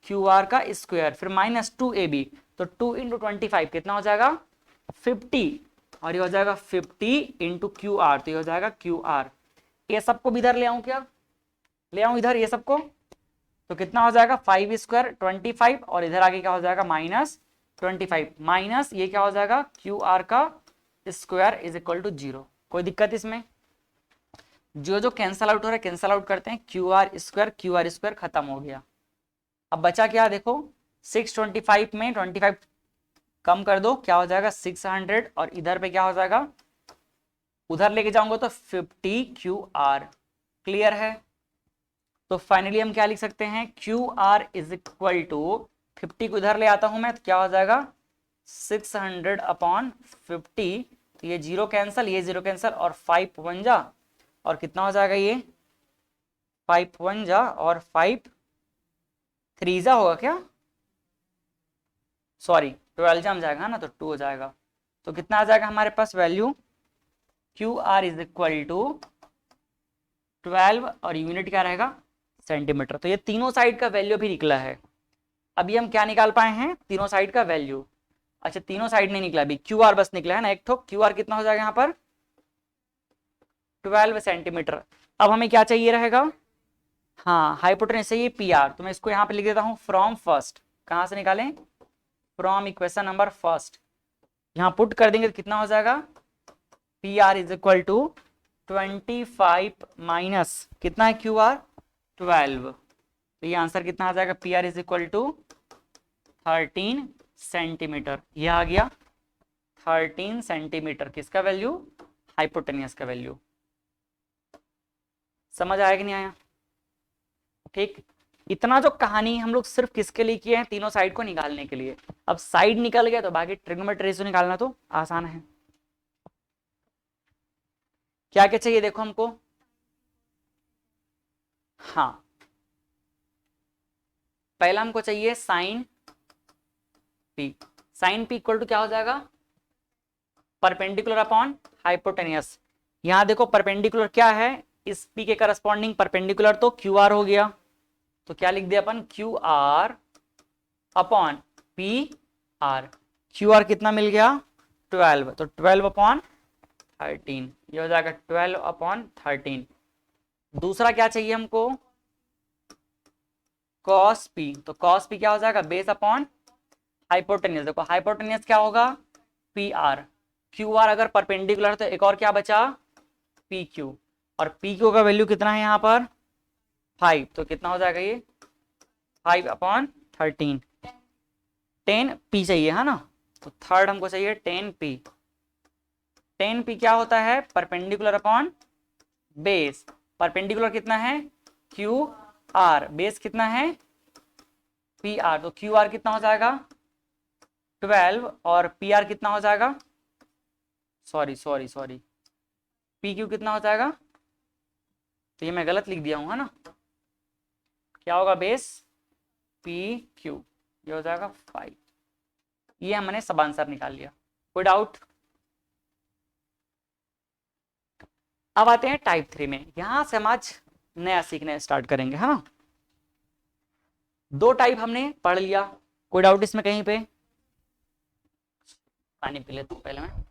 क्यू आर का स्क्वायर, फिर माइनस 2ab, तो 2 × 25 कितना हो जाएगा 50, और ये हो जाएगा 50 इंटू क्यू आर, तो ये हो जाएगा क्यू आर। ये सबको भी इधर ले आऊं क्या, ले आऊं इधर ये सबको, तो कितना हो जाएगा 5 स्क्वायर 25, और इधर आगे क्या हो जाएगा -25, माइनस ये क्या हो जाएगा क्यू आर का स्क्वायर इज इक्वल टू 0। कोई दिक्कत इसमें, जो जो कैंसल आउट हो रहा है कैंसल आउट करते हैं, क्यू आर स्क्वायर खत्म हो गया। अब बचा क्या देखो, 625 में 25 कम कर दो, क्या हो जाएगा 600, और इधर पे क्या हो जाएगा, उधर लेके जाऊंगा तो 50 क्यू आर। क्लियर है, तो फाइनली हम क्या लिख सकते हैं, Q R is equal to 50 को इधर ले आता हूं मैं, तो क्या हो जाएगा 600 अपॉन 50, तो ये जीरो कैंसल, ये जीरो कैंसल, और 5 1 जा, और कितना हो जाएगा ये 5 1 जा, और 5 3 जा होगा क्या, सॉरी 12 जाम जाएगा ना, तो 2 हो जाएगा। तो कितना आ जाएगा हमारे पास value, Q R is equal to 12, और यूनिट क्या रहेगा सेंटीमीटर। तो ये तीनों साइड का वैल्यू भी निकला है। अभी हम क्या निकाल पाए हैं, तीनों साइड का वैल्यू। अच्छा तीनों साइड नहीं निकला, अभी क्यू आर बस निकला है ना एक ठोक, क्यू आर कितना हो जाएगा यहाँ पर 12 सेंटीमीटर। अब हमें क्या चाहिए रहेगा, हाँ हाइपोटेन्यूज चाहिए पी आर, तो मैं इसको यहाँ पे लिख देता हूँ फ्रॉम फर्स्ट, कहाँ से निकालें, फ्रॉम इक्वेशन नंबर फर्स्ट, यहाँ पुट कर देंगे तो कितना हो जाएगा, P R is equal to 25 minus कितना है क्यू आर 12, तो ये आंसर कितना आ जाएगा, P R is equal to 13 centimetre. ये आ गया 13 सेंटीमीटर, किसका वैल्यू, हाइपोटेनियस का वैल्यू। समझ आया कि नहीं आया, ठीक। इतना जो कहानी हम लोग सिर्फ किसके लिए किए हैं, तीनों साइड को निकालने के लिए। अब साइड निकल गया तो बाकी ट्रिग्नोमेट्री रेशियो निकालना तो आसान है। क्या क्या चाहिए देखो हमको, हाँ पहला हमको चाहिए sine P, sine P equal to क्या हो जाएगा, परपेंडिकुलर अपॉन हाइपोटेनियस। यहां देखो परपेंडिकुलर क्या है, इस पी के करस्पॉन्डिंग परपेंडिकुलर तो क्यू आर हो गया, तो क्या लिख दिया अपन Q R upon P R. Q R कितना मिल गया 12, तो 12 अपॉन 13, ये हो जाएगा 12 अपॉन 13। दूसरा क्या चाहिए हमको, कॉस पी, तो कॉस पी क्या हो जाएगा बेस अपॉन हाइपोटेनियस। देखो हाइपोटेनियस क्या होगा पी आर, क्यू आर अगर परपेंडिकुलर तो एक और क्या बचा पी क्यू, और पी क्यू का वैल्यू कितना है यहाँ पर 5, तो कितना हो जाएगा ये 5 अपॉन 13, 10 पी चाहिए है ना, तो थर्ड हमको चाहिए 10 पी। 10 पी क्या होता है परपेंडिकुलर अपॉन बेस, परपेंडिकुलर कितना है क्यू आर, बेस कितना है पी आर, तो क्यू आर कितना हो जाएगा 12, और पी आर कितना हो जाएगा, सॉरी पी क्यू कितना हो जाएगा, तो ये मैं गलत लिख दिया हूं है ना, क्या होगा बेस पी क्यू, ये हो जाएगा 5। ये हमने सब आंसर निकाल लिया, कोई डाउट। अब आते हैं टाइप 3 में, यहां से हम आज नया सीखने स्टार्ट करेंगे है ना। दो टाइप हमने पढ़ लिया, कोई डाउट इसमें कहीं पे, पानी पी लेता हूं पहले मैं।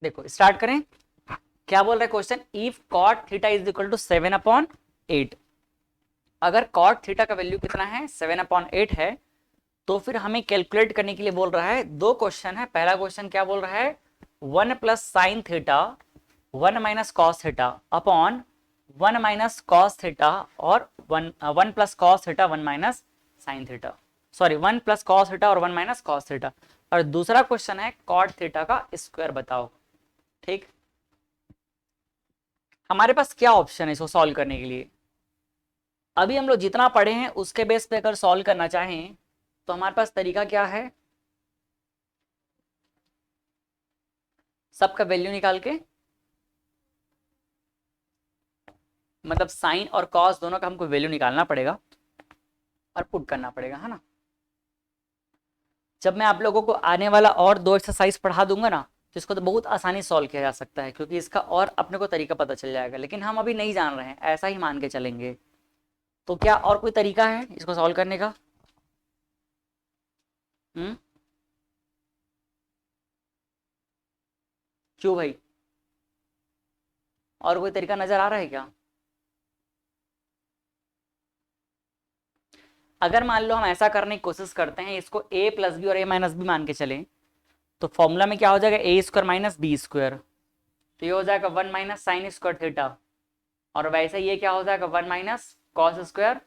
देखो स्टार्ट करें, क्या बोल रहा है question, if cot theta is equal to 7 upon 8, अगर कॉट थीटा का वैल्यू कितना है 7 अपॉन 8 है, तो फिर हमें कैलकुलेट करने के लिए बोल रहा है, दो क्वेश्चन है। पहला क्वेश्चन क्या बोल रहा है 1 plus sine theta 1 minus cos theta upon 1 minus cos theta, और 1 plus cos theta 1 minus sine theta, sorry 1 plus cos theta और 1 माइनस कॉस थीटा। और दूसरा क्वेश्चन है कॉट थीटा का स्क्वायर बताओ, ठीक। हमारे पास क्या ऑप्शन है इसको सॉल्व करने के लिए, अभी हम लोग जितना पढ़े हैं उसके बेस पे अगर सॉल्व करना चाहें तो हमारे पास तरीका क्या है, सबका वैल्यू निकाल के मतलब साइन और कॉस दोनों का हमको वैल्यू निकालना पड़ेगा और पुट करना पड़ेगा, है ना। जब मैं आप लोगों को आने वाला और 2 एक्सरसाइज पढ़ा दूंगा ना, तो इसको तो बहुत आसानी सॉल्व किया जा सकता है, क्योंकि इसका और अपने को तरीका पता चल जाएगा, लेकिन हम अभी नहीं जान रहे हैं, ऐसा ही मान के चलेंगे। तो क्या और कोई तरीका है इसको सॉल्व करने का? हम्म, क्यों भाई, और कोई तरीका नजर आ रहा है क्या? अगर मान लो हम ऐसा करने की कोशिश करते हैं, इसको a प्लस बी और a माइनस बी मान के चलें, तो फॉर्मूला में क्या हो जाएगा, A square minus B square, तो ये हो जाएगा 1 माइनस साइन स्क्वायर थीटा, और वैसे ये क्या हो जाएगा 1 माइनस कॉस स्क्वायर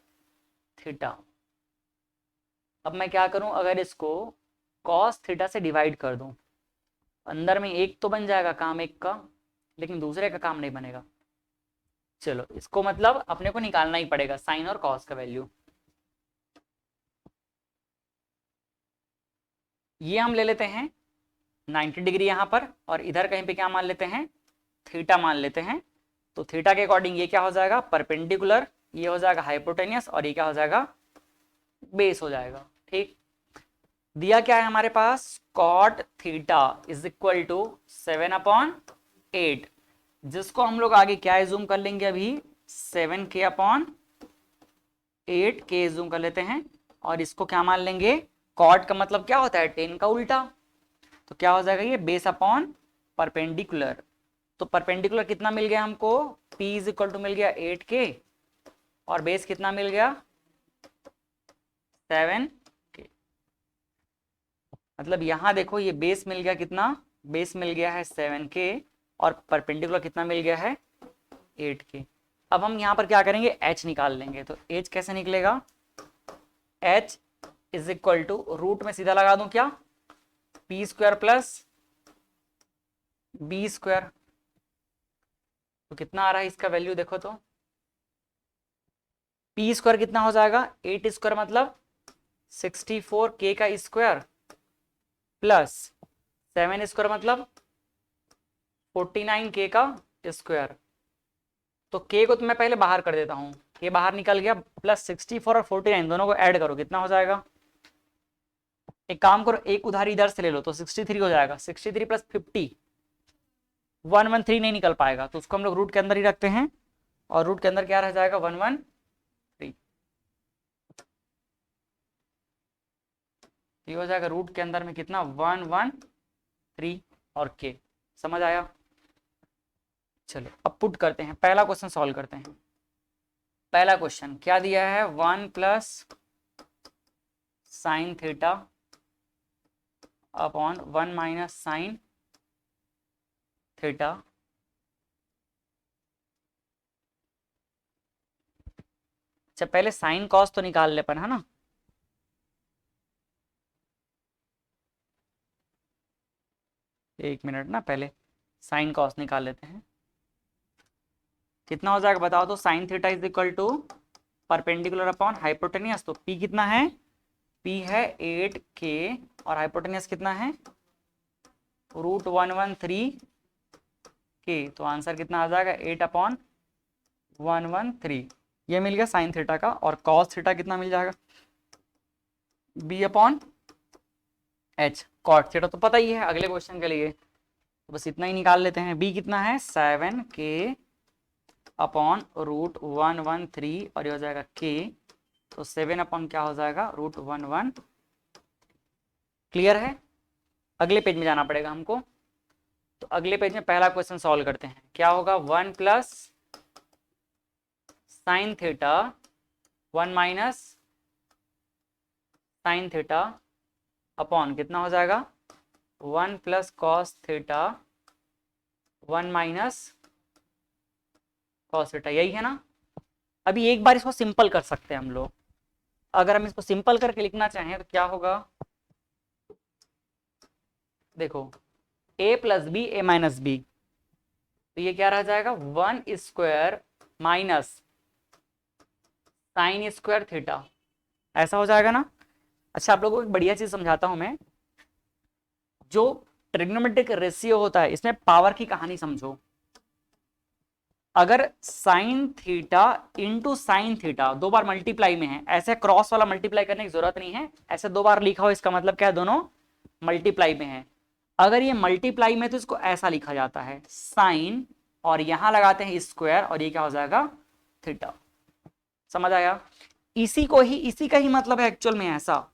थीटा। अब मैं क्या करूं, अगर इसको कॉस थीटा से डिवाइड कर दूं, अंदर में एक तो बन जाएगा काम एक का, लेकिन दूसरे का काम नहीं बनेगा। चलो इसको मतलब अपने को निकालना ही पड़ेगा, साइन और कॉस का वैल्यू। ये हम ले लेते हैं 90 डिग्री यहाँ पर, और इधर कहीं पे क्या मान लेते हैं, थीटा मान लेते हैं। तो थीटा के अकॉर्डिंग ये क्या हो जाएगा, परपेंडिकुलर, ये हो जाएगा हाइपोटेनियस, और ये क्या हो जाएगा, बेस हो जाएगा। ठीक, दिया क्या है हमारे पास, cot theta is equal to 7/8, जिसको हम लोग आगे क्या एज्यूम कर लेंगे, अभी 7k/8 के एज्यूम कर लेते हैं, और इसको क्या मान लेंगे, कॉट का मतलब क्या होता है, 10 का उल्टा, तो क्या हो जाएगा ये बेस अपॉन परपेंडिकुलर। तो परपेंडिकुलर कितना मिल गया हमको, P इज इक्वल टू मिल गया 8k, और बेस कितना मिल गया 7k। मतलब यहां देखो ये बेस मिल गया कितना, बेस मिल गया है 7k, और परपेंडिकुलर कितना मिल गया है 8k। अब हम यहाँ पर क्या करेंगे, h निकाल लेंगे। तो h कैसे निकलेगा, h is equal to root में सीधा लगा दूं क्या, P square plus B square, तो कितना आ रहा है इसका वैल्यू देखो, तो पी स्क्वायर कितना हो जाएगा, 8 स्क्वायर मतलब 64k का स्क्वायर, प्लस 7 स्क्वायर मतलब 49k का स्क्वायर। तो k को तो मैं पहले बाहर कर देता हूँ, k बाहर निकल गया, प्लस 64 और 49 दोनों को ऐड करो, कितना हो जाएगा, एक काम करो, एक उधारी इधर से ले लो, तो 63 हो जाएगा, 63 प्लस 50 113 नहीं निकल पाएगा, तो उसको हम लोग रूट के अंदर ही रखते हैं, और रूट के अंदर क्या रह जाएगा 113। ये हो जाएगा रूट के अंदर में कितना 113, और के समझ आया। चलो अब पुट करते हैं, पहला क्वेश्चन सॉल्व करते हैं। पहला क्वेश्चन क्या दिया है, 1 plus sine theta upon 1 minus sine theta, अच्छा पहले साइन कॉस तो निकाल ले अपन, है ना। एक मिनट ना, पहले साइन कॉस निकाल लेते हैं, कितना हो जाएगा बताओ तो, sine theta is equal to perpendicular upon hypotenuse, तो पी कितना है, पी है 8k, और हाइपोटेनियस कितना है रूट 113k, तो आंसर कितना आ जाएगा 8/113। ये मिल गया साइन थीटा का, और कॉस थीटा कितना मिल जाएगा, b/h, कॉट थीटा तो पता ही है अगले क्वेश्चन के लिए, तो बस इतना ही निकाल लेते हैं। b कितना है 7k/√113, और ये हो जाएगा k, तो 7 क्या हो जाएगा √11। क्लियर है, अगले पेज में जाना पड़ेगा हमको। तो अगले पेज में पहला क्वेश्चन सॉल्व करते हैं, क्या होगा 1 plus sine theta 1 minus sine theta upon कितना हो जाएगा 1 plus cos theta 1 minus cos theta, यही है ना। अभी एक बार इसको सिंपल कर सकते हैं हम लोग, अगर हम इसको सिंपल करके लिखना चाहें तो क्या होगा, देखो a plus B A minus B, तो ये क्या रह जाएगा 1 square minus sine square theta, ऐसा हो जाएगा ना। अच्छा आप लोगों को एक बढ़िया चीज समझाता हूं मैं, जो ट्रिग्नोमेट्रिक रेशियो होता है इसमें पावर की कहानी समझो। अगर sine theta into sine theta दो बार मल्टीप्लाई में है, ऐसे क्रॉस वाला मल्टीप्लाई करने की जरूरत नहीं है, ऐसे दो बार लिखा हो इसका मतलब क्या है, दोनों मल्टीप्लाई में है। अगर ये मल्टीप्लाई में तो इसको ऐसा लिखा जाता है साइन, और यहां लगाते हैं स्क्वायर, और ये क्या हो जाएगा थीटा। समझ आया? इसी का ही मतलब है एक्चुअल में ऐसा,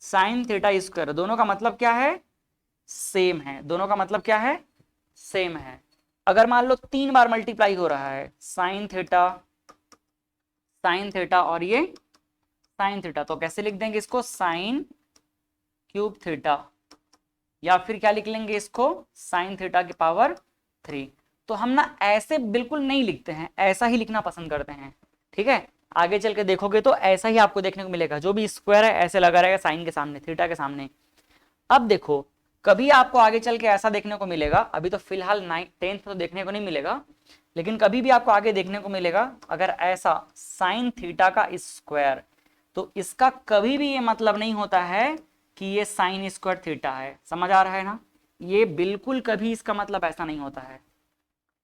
साइन थीटा स्क्वायर, दोनों का मतलब क्या है, सेम है। दोनों का मतलब क्या है, सेम है। अगर मान लो 3 बार मल्टीप्लाई हो रहा है साइन थीटा और ये साइन थीटा, तो कैसे लिख देंगे इसको, साइन क्यूब थीटा, या फिर क्या लिख लेंगे इसको, साइन थीटा की पावर 3। तो हम ना ऐसे बिल्कुल नहीं लिखते हैं, ऐसा ही लिखना पसंद करते हैं। ठीक है, आगे चल के देखोगे तो ऐसा ही आपको देखने को मिलेगा, जो भी स्क्वायर है ऐसे लगा रहेगा साइन के सामने, थीटा के सामने। अब देखो, कभी आपको आगे चल के ऐसा देखने को मिलेगा, अभी तो फिलहाल 10th तो देखने को नहीं मिलेगा, लेकिन कभी भी आपको आगे देखने को मिलेगा अगर ऐसा साइन थीटा का स्क्वायर, तो इसका कभी भी ये मतलब नहीं होता है कि ये साइन स्क्वायर थीटा है। समझ आ रहा है ना? ये बिल्कुल कभी इसका मतलब ऐसा नहीं होता है।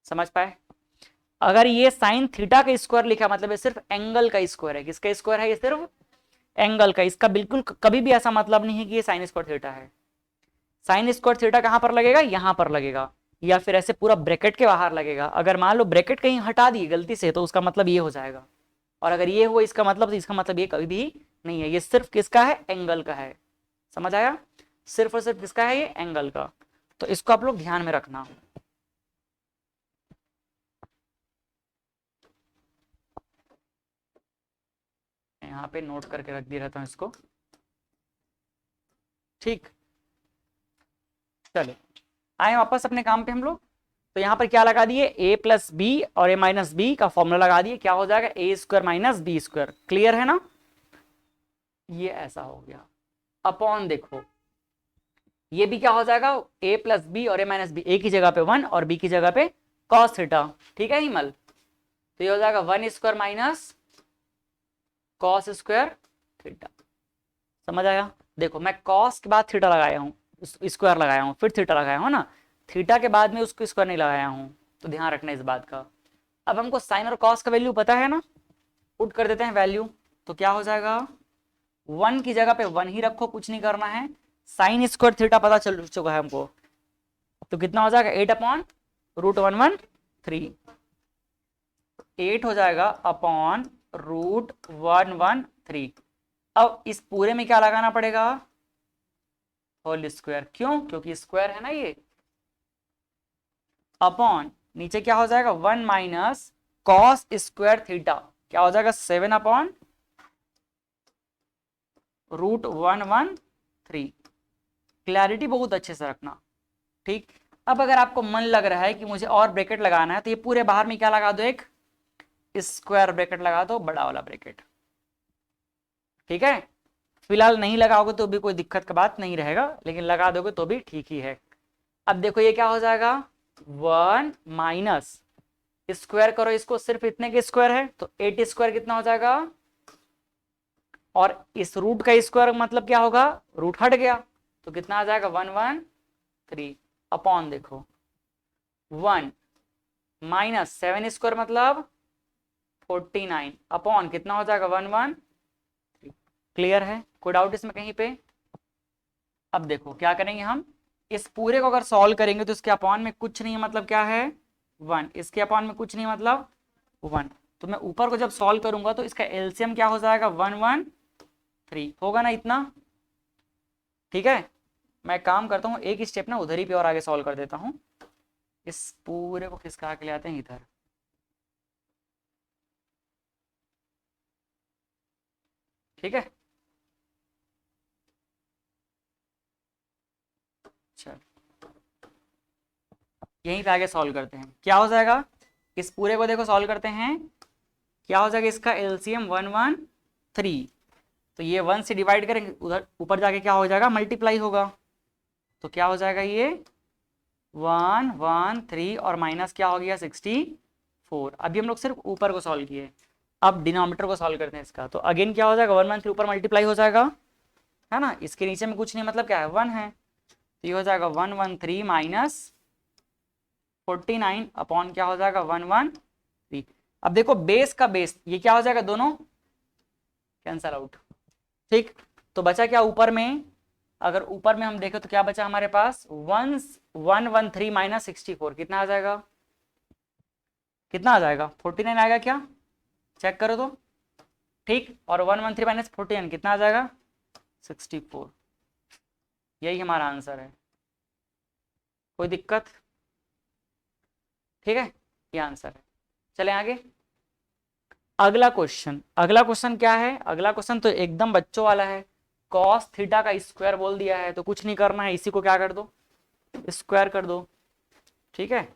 समझ पाए? अगर ये साइन थीटा का स्क्वायर लिखा मतलब ये सिर्फ एंगल का स्क्वायर है। किसका स्क्वायर है? ये सिर्फ एंगल का। इसका बिल्कुल कभी भी ऐसा मतलब नहीं है कि ये साइन स्क्वायर थीटा है। साइन स्क्वायर थीटा कहां पर लगेगा? यहां पर लगेगा, या फिर ऐसे पूरा ब्रैकेट के बाहर लगेगा। अगर मान लो ब्रैकेट कहीं हटा दिए गलती से, तो उसका मतलब ये हो जाएगा। और अगर ये हुआ इसका मतलब, तो इसका मतलब ये कभी भी नहीं है। ये सिर्फ किसका है? एंगल का है। समझ आया? सिर्फ और सिर्फ किसका है? ये एंगल का। तो इसको आप लोग ध्यान में रखना। यहाँ पे नोट करके रख दिया रहता हूँ इसको। ठीक, चलो आए वापस अपने काम पे हम लोग। तो यहाँ पर क्या लगा दिए, a प्लस बी और a माइनस बी का फॉर्मूला लगा दिए। क्या हो जाएगा? A square minus B square. Clear है ना? ये ऐसा हो गया। अपॉन देखो, ये भी क्या हो जाएगा, a प्लस बी और a माइनस बी, a की जगह पे 1 और b की जगह पे cos थीटा। ठीक है हिमल? तो ये हो जाएगा 1 square minus cos square theta. समझ आया? देखो मैं cos के बाद थीटा लगाया हूँ, स्क्वायर लगाया हूँ, फिर थीटा लगाया हूँ ना, थीटा के बाद में उसको स्क्वायर नहीं लगाया हूँ। तो ध्यान रखना इस बात का। अब हमको साइन और कॉस का वैल्यू पता है ना, पुट कर देते हैं वैल्यू। तो क्या हो जाएगा, 1 की जगह पे 1 ही रखो, कुछ नहीं करना है। साइन स्क्वायर थीटा पता चल चुका है हमको, तो कितना हो जाएगा, 8/√113। 8 हो जाएगा अपॉन √113। अब इस पूरे में क्या लगाना पड़ेगा, होल स्क्वायर। क्यों? क्योंकि स्क्वायर है ना ये। अपॉन नीचे क्या हो जाएगा, 1 माइनस कॉस स्क्वायर थीटा, क्या हो जाएगा 7/√113। क्लैरिटी बहुत अच्छे से रखना। ठीक, अब अगर आपको मन लग रहा है कि मुझे और ब्रैकेट लगाना है, तो ये पूरे बाहर में क्या लगा दो, एक स्क्वायर ब्रैकेट लगा दो, बड़ा वाला ब्रैकेट। ठीक है, फिलहाल नहीं लगाओगे तो भी कोई दिक्कत का बात नहीं रहेगा, लेकिन लगा दोगे तो भी ठीक ही है। अब देखो ये क्या हो जाएगा, 1 माइनस स्क्वायर करो इसको, सिर्फ इतने के स्क्वायर है तो 8 स्क्वायर कितना हो जाएगा, और इस रूट का स्क्वायर मतलब क्या होगा, रूट हट गया, तो कितना आ जाएगा 113। अपॉन देखो 1 माइनस 7 स्क्वायर मतलब 49, अपॉन कितना हो जाएगा 113। क्लियर है? कोई डाउट इसमें कहीं पे? अब देखो क्या करेंगे हम, इस पूरे को अगर सॉल्व करेंगे तो इसके अपॉन में कुछ नहीं है, मतलब क्या है 1, इसके अपॉन में कुछ नहीं मतलब 1। तो मैं ऊपर को जब सॉल्व करूंगा तो इसका एलसीएम क्या हो जाएगा, 113 होगा ना इतना। ठीक है, मैं काम करता हूँ एक स्टेप ना उधर ही पे और आगे सॉल्व कर देता हूँ। इस पूरे को खिसका के ले आते हैं इधर। ठीक है, चल यहीं पे आगे सॉल्व करते हैं। क्या हो जाएगा, इस पूरे को देखो सॉल्व करते हैं, क्या हो जाएगा, इसका एलसीएम 113। तो ये 1 से डिवाइड करेंगे, उधर ऊपर जाके क्या हो जाएगा, मल्टीप्लाई होगा। तो क्या हो जाएगा, ये 113 और माइनस क्या हो गया 64। अभी हम लोग सिर्फ ऊपर को सॉल्व किए, अब डिनोमिनेटर को सॉल्व करते हैं इसका। तो अगेन क्या हो जाएगा, 113 ऊपर मल्टीप्लाई हो जाएगा, है ना, इसके नीचे में कुछ नहीं मतलब क्या है 1 है। तो ये हो जाएगा 113 माइनस 49 अपॉन क्या हो जाएगा 113। अब देखो बेस का बेस ये क्या हो जाएगा, दोनों कैंसल आउट। ठीक, तो बचा क्या ऊपर में, अगर ऊपर में हम देखें तो क्या बचा हमारे पास 113 माइनस 64 कितना आ जाएगा, कितना आ जाएगा 49 आएगा क्या, चेक करो तो। ठीक, और 113 माइनस 49 कितना आ जाएगा 64। यही हमारा आंसर है, कोई दिक्कत, ठीक है, ये आंसर है। चले आगे, अगला क्वेश्चन। अगला क्वेश्चन क्या है, अगला क्वेश्चन तो एकदम बच्चों वाला है, कॉस थीटा का स्क्वायर बोल दिया है, तो कुछ नहीं करना है, इसी को क्या कर दो, स्क्वायर कर दो। ठीक है,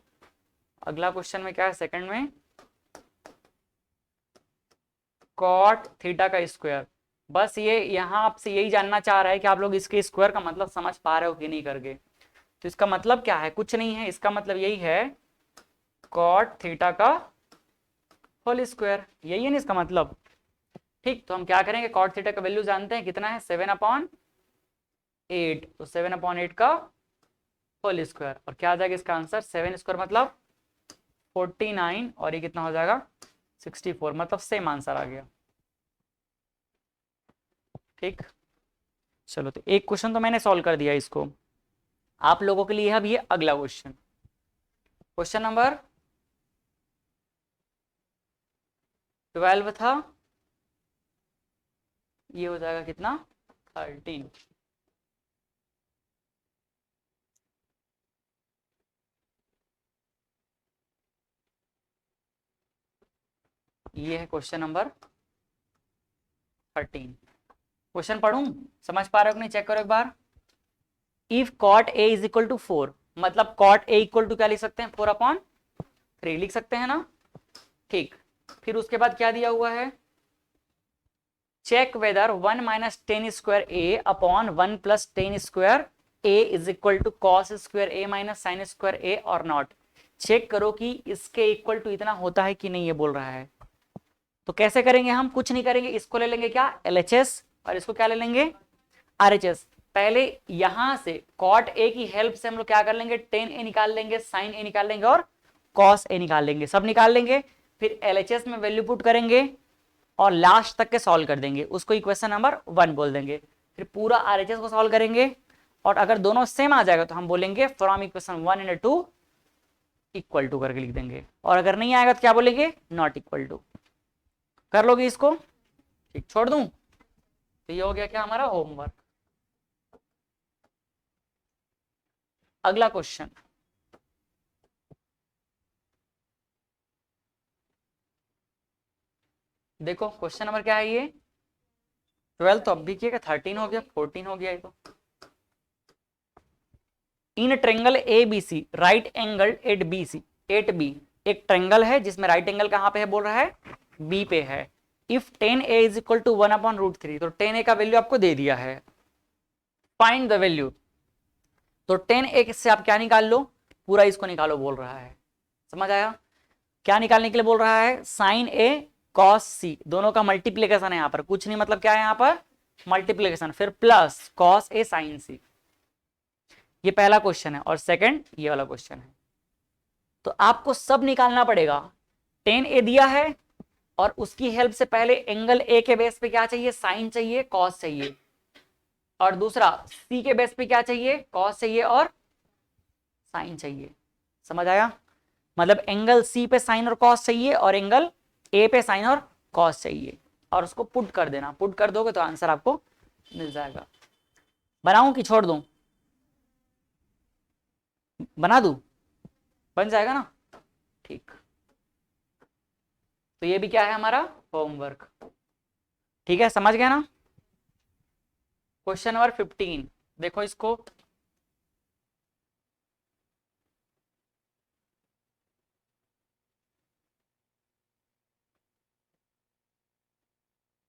अगला क्वेश्चन में क्या है, सेकंड में कॉट थीटा का स्क्वायर। बस ये यहाँ आपसे यही जानना चाह रहा है कि आप लोग इसके स्क्वायर का मतलब समझ पा रहे हो कि नहीं करके। तो इसका मतलब क्या है, कुछ नहीं है, इसका मतलब यही है कॉट थीटा का होल स्क्वायर, यही है ना इसका मतलब। ठीक, तो हम क्या करेंगे, कॉट थीटा का वैल्यू जानते हैं कितना है 7/8, तो 7/8 का होल स्क्वायर, और क्या आ जाएगा इसका आंसर 7 स्क्वायर मतलब 49, और ये कितना हो जाएगा 64, मतलब सेम आंसर आ गया। ठीक, चलो तो एक क्वेश्चन तो मैंने सॉल्व कर दिया इसको, आप लोगों के लिए अब ये अगला क्वेश्चन, क्वेश्चन नंबर 12 था, ये हो जाएगा कितना 13। ये है क्वेश्चन नंबर 13। क्वेश्चन पढ़ूं, समझ पा रहे हो कि नहीं, चेक करो एक बार। If cot A is equal to 4, मतलब कॉट ए इक्वल टू क्या लिख सकते हैं 4/3 लिख सकते हैं ना। ठीक, फिर उसके बाद क्या दिया हुआ है, check whether 1 minus 10 square A upon 1 plus 10 square A is equal to cos square A minus sine square A और नॉट। चेक करो कि इसके इक्वल टू इतना होता है कि नहीं, ये बोल रहा है। तो कैसे करेंगे हम, कुछ नहीं करेंगे, इसको ले लेंगे क्या LHS, और इसको क्या ले लेंगे RHS। पहले यहां से कॉट ए की हेल्प से हम लोग क्या कर लेंगे, टेन ए निकाल लेंगे, साइन ए निकाल लेंगे और कॉस ए निकाल लेंगे, सब निकाल लेंगे। फिर LHS में वैल्यू पुट करेंगे और लास्ट तक के सॉल्व कर देंगे, उसको इक्वेशन नंबर 1 बोल देंगे। फिर पूरा RHS को सॉल्व करेंगे, और अगर दोनों सेम आ जाएगा तो हम बोलेंगे from equation 1 and 2 equal to करके लिख देंगे, और अगर नहीं आएगा तो क्या बोलेंगे नॉट इक्वल टू। कर लोगे इसको, ठीक, छोड़ दूं, तो ये हो गया क्या हमारा होमवर्क। अगला क्वेश्चन, देखो क्वेश्चन नंबर क्या है ये 12, तो अब भी किया 13 हो गया 14 हो गया ये तो। In triangle A B C right angle at B C at B, एक ट्रेंगल है जिसमें राइट एंगल कहां पे है, बोल रहा है बी पे है। If 10a is equal to 1/√3, तो 10a का वैल्यू आपको दे दिया है, फाइंड द वैल्यू। तो 10a से आप क्या निकाल लो, पूरा इसको निकालो बोल रहा है, समझ आया। क्या निकालने के लिए बोल रहा है, साइन ए कॉस सी, दोनों का मल्टीप्लीकेशन है यहाँ पर, कुछ नहीं मतलब क्या है यहाँ पर मल्टीप्लीकेशन, फिर प्लस कॉस ए साइन सी। ये पहला क्वेश्चन है, और सेकंड ये वाला क्वेश्चन है। तो आपको सब निकालना पड़ेगा, 10a दिया है और उसकी हेल्प से पहले एंगल ए के बेस पे क्या चाहिए, साइन चाहिए, कॉस चाहिए, और दूसरा सी के बेस पे क्या चाहिए, कॉस चाहिए और साइन चाहिए। समझ आया, मतलब एंगल सी पे साइन और कॉस चाहिए और एंगल ए पे साइन और कॉस चाहिए, और उसको पुट कर देना, पुट कर दोगे तो आंसर आपको मिल जाएगा। बनाऊं कि छोड़ दूं, बना दूं, बन जाएगा ना, ठीक। तो ये भी क्या है हमारा होमवर्क, ठीक है, समझ गया ना। क्वेश्चन नंबर 15, देखो इसको,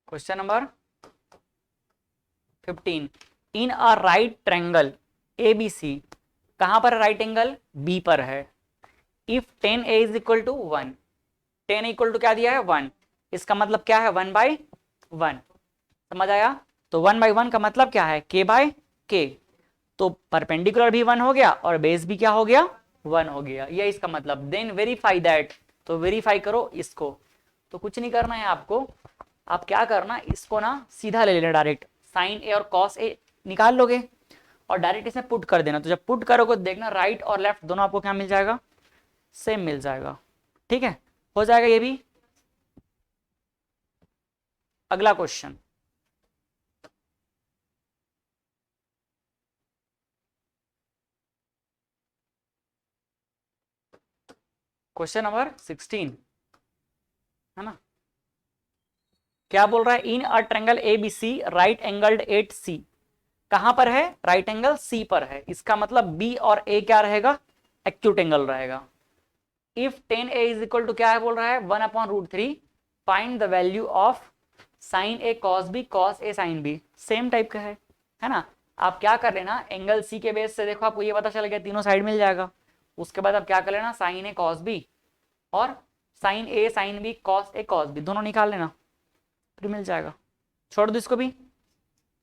question number 15, in a right triangle ABC, कहां पर राइट एंगल B पर है। If 10a is equal to 1, 10 equal to क्या दिया है 1, इसका मतलब क्या है 1/1, समझ आया। तो 1/1 का मतलब क्या है k/k, तो परपेंडिकुलर भी 1 हो गया और बेस भी क्या हो गया 1 हो गया, ये इसका मतलब। देन वेरीफाई दैट, तो वेरीफाई करो इसको। तो कुछ नहीं करना है आपको, आप क्या करना, इसको ना सीधा ले लेना डायरेक्ट, साइन ए और कॉस ए निकाल लोगे और डायरेक्ट इसमें पुट कर देना। तो जब पुट करोगे देखना राइट और लेफ्ट दोनों आपको क्या मिल जाएगा, सेम मिल जाएगा। ठीक है, हो जाएगा ये भी। अगला क्वेश्चन, क्वेश्चन नंबर 16 है ना। क्या बोल रहा है, in a triangle A B C right angled at C, कहां पर है, राइट एंगल सी पर है। इसका मतलब बी और ए क्या रहेगा, एक्यूट एंगल रहेगा। If tan A is equal to क्या है बोल रहा है, 1/√3, find the value of sine A cos B cos A sine B. Same type का है ना। आप क्या कर लेना, एंगल सी के बेस से देखो आपको ये पता चल गया, तीनों साइड मिल जाएगा। उसके बाद आप क्या कर लेना, साइन ए कॉस बी और sign A sine B cos A cos B दोनों निकाल लेना, फिर मिल जाएगा। छोड़ दो इसको भी।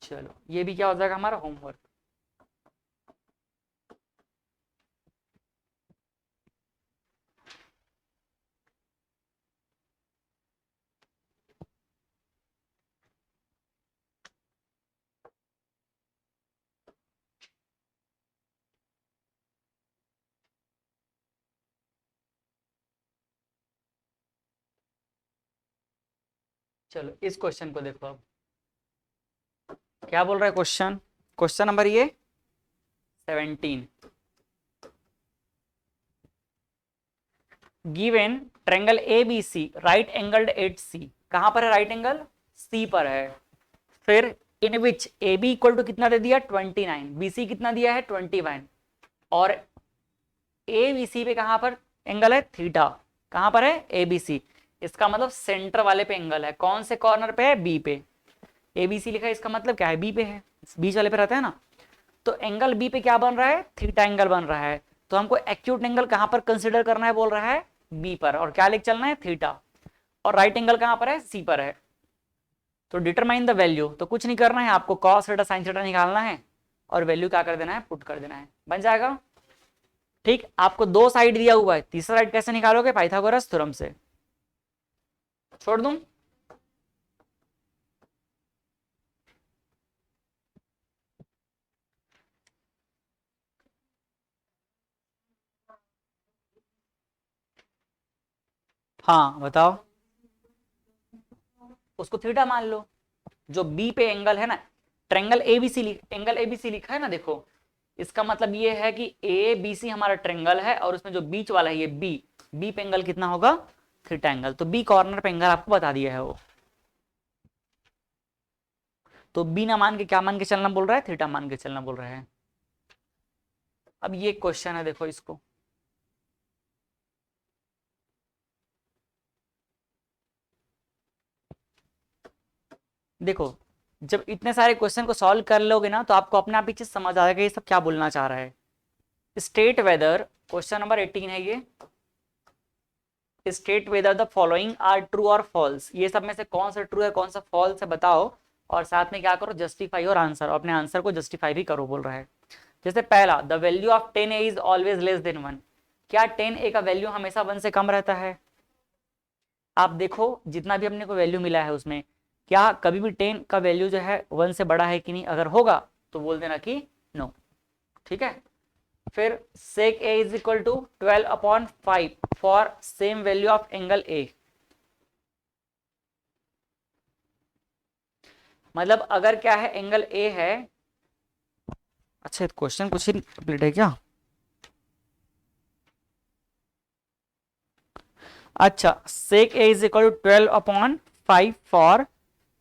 चलो ये भी क्या हो जाएगा हमारा होमवर्क। चलो इस क्वेश्चन को देखो अब, क्या बोल रहा है क्वेश्चन, क्वेश्चन नंबर ये 17। Given triangle A B C right angled at C, कहां पर है राइट एंगल, सी पर है। फिर in which A B equal to कितना दे दिया 29, बी सी कितना दिया है 21, और ए बी सी पे कहां पर एंगल है थीटा, कहां पर है ए बी सी। इसका मतलब सेंटर वाले पे एंगल है, कौन से कॉर्नर पे है, बी पे। ए बी सी लिखा है, इसका मतलब क्या है, बी पे है, बीच वाले पे रहता है ना। तो एंगल बी पे क्या बन रहा है, थीटा एंगल बन रहा है। तो हमको एक्यूट एंगल कहां पर कंसीडर करना है बोल रहा है, बी पर, और क्या लेके चलना है, थीटा। और राइट एंगल कहां पर है, सी पर है। तो डिटरमाइन द वैल्यू, तो कुछ नहीं करना है आपको, कॉस थीटा साइन थीटा निकालना है और वैल्यू क्या कर देना है, पुट कर देना है, बन जाएगा। ठीक, आपको दो साइड दिया हुआ है, तीसरा साइड कैसे निकालोगे, पाइथागोरस थ्योरम से। छोड़ दूं, हाँ बताओ। उसको थीटा मान लो, जो बी पे एंगल है ना, ट्रायंगल एबीसी, एंगल एबीसी लिखा है ना, देखो इसका मतलब ये है कि ए बी सी हमारा ट्रायंगल है और उसमें जो बीच वाला है ये बी, बी पे एंगल कितना होगा, थीटा एंगल। तो बी कॉर्नर पे एंगल आपको बता दिया है वो। तो बी ना मान के क्या मान के चलना बोल रहा है, थीटा मान के चलना बोल रहा है। अब ये क्वेश्चन है, देखो इसको, देखो जब इतने सारे क्वेश्चन को सॉल्व कर लोगे ना तो आपको अपने आप ही चीज समझ आएगा ये सब क्या बोलना चाह रहा है। स्टेट वेदर, क्वेश्चन नंबर 18 है ये। State whether the following are true और फॉल्स, ये सब में से कौन सा ट्रू है कौन सा फॉल्स है बताओ, और साथ में क्या करो, जस्टिफाई और आंसर, अपने आंसर को जस्टिफाई भी करो बोल रहा है। जैसे पहला, the value of 10a is always less than 1, क्या 10a का वैल्यू हमेशा 1 से कम रहता है। आप देखो जितना भी अपने को वैल्यू मिला है उसमें क्या कभी भी 10 का वैल्यू जो है 1 से बड़ा है कि नहीं, अगर होगा तो बोल देना कि नो। ठीक है, फिर sec a is equal to 12/5 for same value of angle A. मतलब अगर क्या है, एंगल ए है, अच्छा क्वेश्चन कुछ ही कंप्लीट है क्या, अच्छा sec a is equal to 12/5 for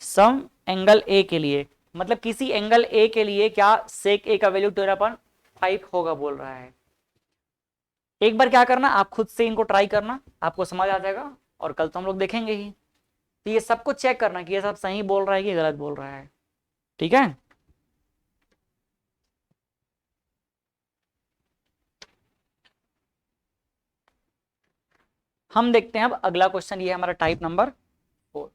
some angle A के लिए, मतलब किसी एंगल ए के लिए क्या sec a का वैल्यू 12/5 होगा बोल रहा है। एक बार क्या करना, आप खुद से इनको ट्राई करना, आपको समझ आ जाएगा, और कल तो हम लोग देखेंगे ही। तो ये सबको चेक करना कि ये सब सही बोल रहा है कि गलत बोल रहा है। ठीक है, हम देखते हैं अब अगला क्वेश्चन, ये है हमारा type number 4।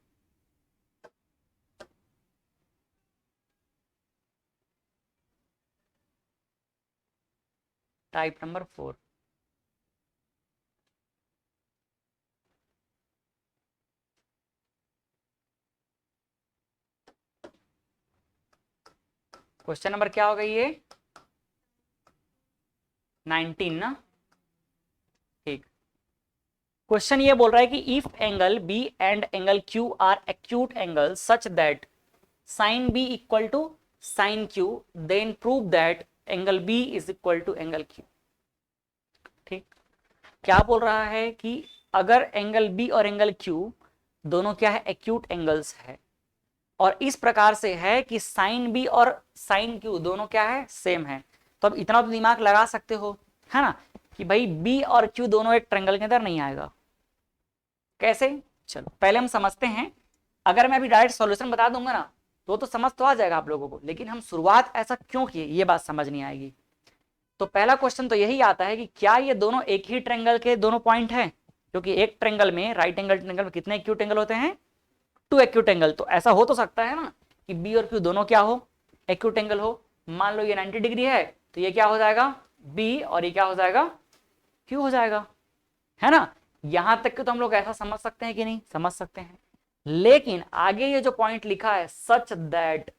Type number 4, question number क्या होगा ये 19 ना। ठीक, क्वेश्चन ये बोल रहा है कि if angle B and angle Q are acute angle such that sine B equal to sine Q then prove that angle B is equal to angle Q. ठीक, क्या बोल रहा है कि अगर एंगल बी और एंगल क्यू दोनों क्या है एक्यूट एंगल्स है और इस प्रकार से है कि साइन बी और साइन क्यू दोनों क्या है सेम है, तो अब इतना तो दिमाग लगा सकते हो है ना कि भाई बी और क्यू दोनों एक ट्रायंगल के अंदर नहीं आएगा। कैसे, चलो पहले हम समझते हैं। अगर मैं अभी डायरेक्ट सॉल्यूशन बता दूंगा ना तो समझ तो आ जाएगा आप लोगों को, लेकिन हम शुरुआत ऐसा क्यों किए ये बात समझ नहीं आएगी। तो पहला क्वेश्चन तो यही आता है कि क्या ये दोनों एक ही ट्रायंगल के दोनों पॉइंट हैं, क्योंकि एक ट्रायंगल में राइट एंगल ट्रायंगल में कितने एक्यूट एंगल होते हैं, 2 एक्यूट एंगल। तो ऐसा हो तो सकता है ना कि बी और क्यू दोनों क्या हो एक्यूट एंगल हो। मान लो ये 90 डिग्री है तो ये क्या हो जाएगा बी और ये क्या हो जाएगा क्यू हो जाएगा, है ना। यहां तक कि तो हम लोग ऐसा समझ सकते हैं कि नहीं समझ सकते हैं, लेकिन आगे ये जो पॉइंट लिखा है such that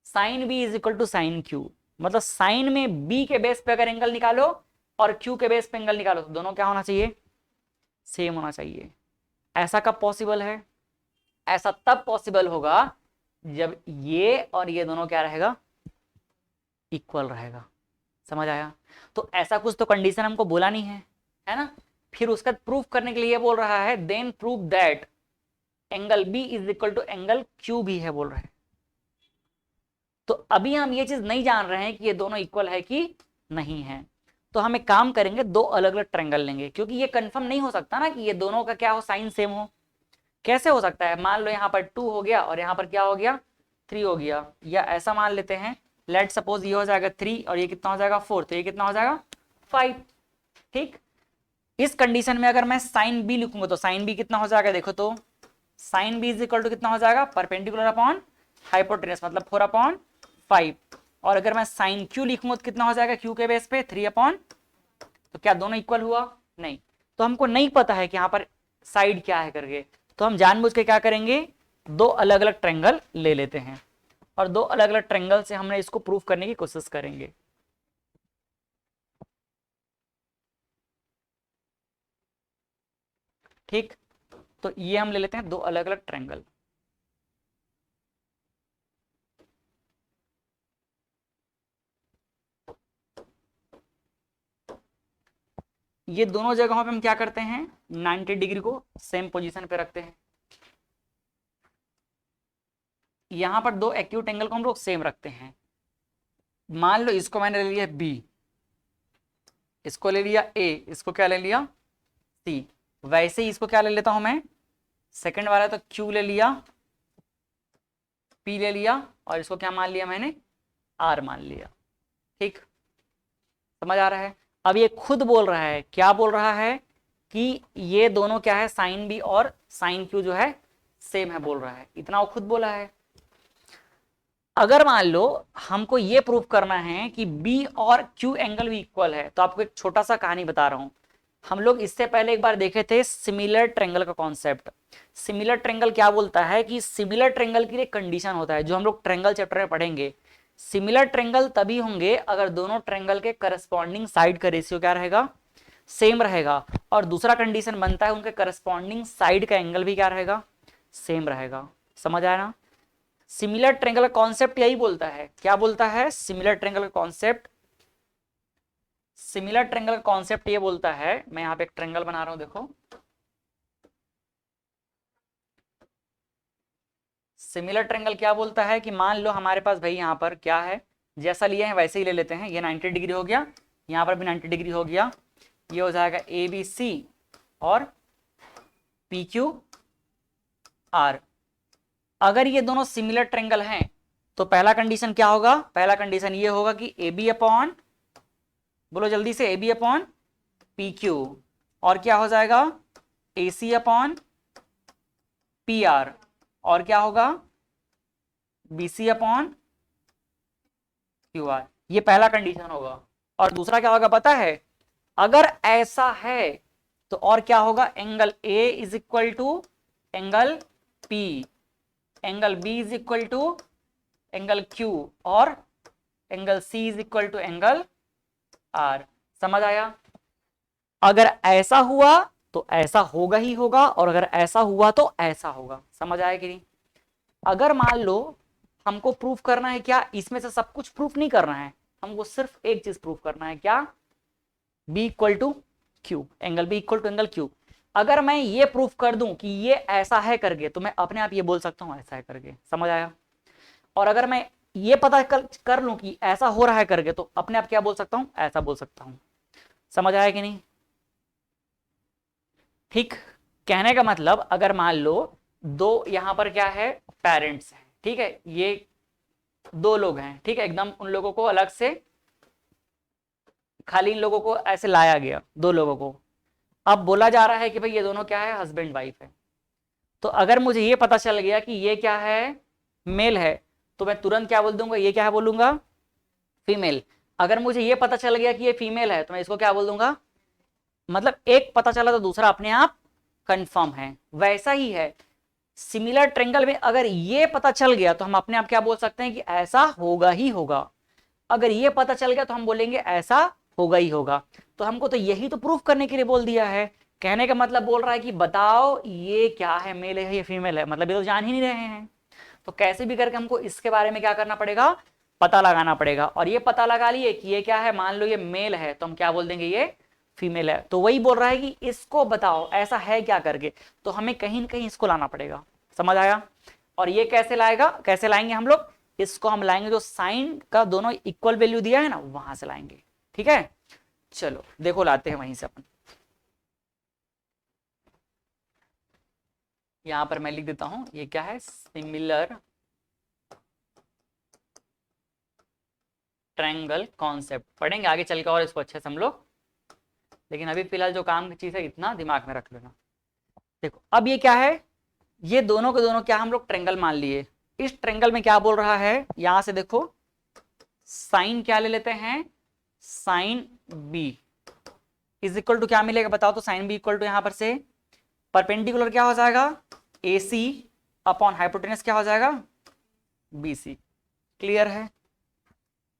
sine B is equal to sine Q, मतलब साइन में बी के बेस पे अगर एंगल निकालो और क्यू के बेस पे एंगल निकालो तो दोनों क्या होना चाहिए सेम होना चाहिए। ऐसा कब पॉसिबल है, ऐसा तब पॉसिबल होगा जब ये और ये दोनों क्या रहेगा इक्वल रहेगा। समझ आया। तो ऐसा कुछ तो कंडीशन हमको बोला नहीं है ना। फिर उसका प्रूफ करने के लिए बोल रहा है then proof that angle B is equal to angle Q भी है बोल रहे हैं। तो अभी हम ये चीज नहीं जान रहे हैं कि ये दोनों इक्वल है कि नहीं है, तो हम एक काम करेंगे दो अलग अलग ट्रायंगल लेंगे, क्योंकि ये कंफर्म नहीं हो सकता ना कि ये दोनों का क्या हो साइन सेम हो। कैसे हो सकता है, मान लो यहाँ पर 2 हो गया और यहाँ पर क्या हो गया 3 हो गया, या ऐसा मान लेते हैं लेट सपोज ये हो जाएगा 3 और ये कितना हो जाएगा 4, तो ये कितना हो जाएगा 5। ठीक, इस कंडीशन में अगर मैं साइन बी लिखूंगा तो साइन बी कितना हो जाएगा, देखो तो sine B is equal to कितना हो जाएगा परपेंडिकुलर अपॉन हाइपोटेनस मतलब 4/5। और अगर मैं साइन क्यू लिखूंगा तो कितना हो जाएगा क्यू के बेस पे 3/, तो क्या दोनों इक्वल हुआ नहीं। तो हमको नहीं पता है कि यहाँ पर साइड क्या है करके, तो हम जानबूझ के क्या करेंगे दो अलग अलग ट्रायंगल ले लेते हैं और दो अलग अलग ट्रायंगल से हमने इसको प्रूव करने की कोशिश करेंगे। ठीक, तो ये हम ले लेते हैं दो अलग अलग ट्रायंगल। ये दोनों जगहों पे हम क्या करते हैं 90 डिग्री को सेम पोजीशन पे रखते हैं। यहां पर दो एक्यूट एंगल को हम लोग सेम रखते हैं। मान लो इसको मैंने ले लिया बी, इसको ले लिया ए, इसको क्या ले लिया सी, वैसे ही इसको क्या ले लेता हूं मैं सेकंड वाला, तो क्यू ले लिया पी ले लिया और इसको क्या मान लिया मैंने आर मान लिया। ठीक, समझ आ रहा है। अब ये खुद बोल रहा है, क्या बोल रहा है कि ये दोनों क्या है साइन बी और साइन क्यू जो है सेम है बोल रहा है, इतना वो खुद बोला है। अगर मान लो हमको ये प्रूव करना है कि बी और क्यू एंगल भी इक्वल है, तो आपको एक छोटा सा कहानी बता रहा हूं। हम लोग इससे पहले एक बार देखे थे सिमिलर ट्रायंगल का कॉन्सेप्ट। सिमिलर ट्रायंगल क्या बोलता है कि सिमिलर ट्रायंगल के लिए कंडीशन होता है, जो हम लोग ट्रायंगल चैप्टर में पढ़ेंगे। सिमिलर ट्रायंगल तभी होंगे अगर दोनों ट्रायंगल के करस्पॉन्डिंग साइड का रेशियो क्या रहेगा सेम रहेगा, और दूसरा कंडीशन बनता है उनके करस्पॉन्डिंग साइड का एंगल भी क्या रहेगा सेम रहेगा। समझ आया ना। सिमिलर ट्रायंगल का कॉन्सेप्ट यही बोलता है, क्या बोलता है सिमिलर ट्रायंगल का कॉन्सेप्ट, सिमिलर ट्रायंगल का कॉन्सेप्ट ये बोलता है, मैं यहां पे एक ट्रायंगल बना रहा हूं देखो। सिमिलर ट्रायंगल क्या बोलता है कि मान लो हमारे पास भाई यहाँ पर क्या है जैसा लिए हैं वैसे ही ले लेते हैं। ये 90 डिग्री हो गया, यहाँ पर भी 90 डिग्री हो गया, ये हो जाएगा ए बी सी और पी क्यू आर। अगर ये दोनों सिमिलर ट्रायंगल हैं तो पहला कंडीशन क्या होगा, पहला कंडीशन ये होगा कि ए बी अपॉन, बोलो जल्दी से, A B upon P Q, और क्या हो जाएगा A C upon P R, और क्या होगा B C upon Q R. ये पहला कंडीशन होगा। और दूसरा क्या होगा पता है, अगर ऐसा है तो और क्या होगा angle A is equal to angle P, angle B is equal to angle Q, और angle C is equal to angle R. समझ आया? अगर ऐसा हुआ तो ऐसा होगा ही होगा, और अगर ऐसा हुआ तो ऐसा होगा। समझ आया कि नहीं? अगर मान लो हमको प्रूफ करना है क्या, इसमें से सब कुछ प्रूफ नहीं करना है, हमको सिर्फ एक चीज प्रूफ करना है, क्या? B equal to Q, angle B equal to angle Q. अगर मैं ये प्रूफ कर दूं कि ये ऐसा है करके, तो मैं अपने आप ये बोल सकता हूं ऐसा है करके। समझ आया? और अगर मैं ये पता कर लूं कि ऐसा हो रहा है करके, तो अपने आप क्या बोल सकता हूं? ऐसा बोल सकता हूं। समझ आया कि नहीं? ठीक। कहने का मतलब, अगर मान लो दो यहां पर क्या है, पेरेंट्स हैं, ठीक है, ये दो लोग हैं, ठीक है, एकदम उन लोगों को अलग से, खाली इन लोगों को ऐसे लाया गया, दो लोगों को। अब बोला जा रहा है कि भाई ये दोनों क्या है, हस्बैंड वाइफ है। तो अगर मुझे ये पता चल गया कि ये क्या है, मेल है, तो मैं तुरंत क्या बोल दूंगा, ये क्या है बोलूंगा, फीमेल। अगर मुझे ये पता चल गया कि ये फीमेल है, तो मैं इसको क्या बोल दूंगा, मतलब एक पता चला तो दूसरा अपने आप कंफर्म है। वैसा ही है सिमिलर ट्रेंगल में, अगर ये पता चल गया तो हम अपने आप क्या बोल सकते हैं कि ऐसा होगा ही होगा। अगर ये पता चल गया तो हम बोलेंगे ऐसा होगा ही होगा। तो हमको तो यही तो प्रूफ करने के लिए बोल दिया है। कहने का मतलब बोल रहा है कि बताओ ये क्या है, मेल है या फीमेल है, मतलब ये तो जान ही नहीं रहे हैं। तो कैसे भी करके हमको इसके बारे में क्या करना पड़ेगा, पता लगाना पड़ेगा। और ये पता लगा लिए कि ये क्या है, मान लो ये मेल है, तो हम क्या बोल देंगे, ये फीमेल है। तो वही बोल रहा है कि इसको बताओ ऐसा है क्या करके, तो हमें कहीं ना कहीं इसको लाना पड़ेगा। समझ आया? और ये कैसे लाएगा, कैसे लाएंगे हम लोग, इसको हम लाएंगे जो साइन का दोनों इक्वल वैल्यू दिया है ना, वहां से लाएंगे। ठीक है, चलो देखो लाते हैं वहीं से अपन। यहां पर मैं लिख देता हूं, ये क्या है, सिमिलर ट्रायंगल कॉन्सेप्ट। पढ़ेंगे आगे चल के और इसको अच्छे से हम लोग, लेकिन अभी फिलहाल जो काम की चीज है इतना दिमाग में रख लेना। देखो अब ये क्या है, ये दोनों के दोनों क्या हम लोग ट्रायंगल मान लिए। इस ट्रायंगल में क्या बोल रहा है, यहां से देखो, साइन क्या ले लेते हैं, sine B is equal to क्या मिलेगा बताओ, तो साइन बी इक्वल टू यहां पर से परपेंडिकुलर क्या हो जाएगा, ए सी अपॉन हाइपोटेनस क्या हो जाएगा, बी सी। क्लियर है?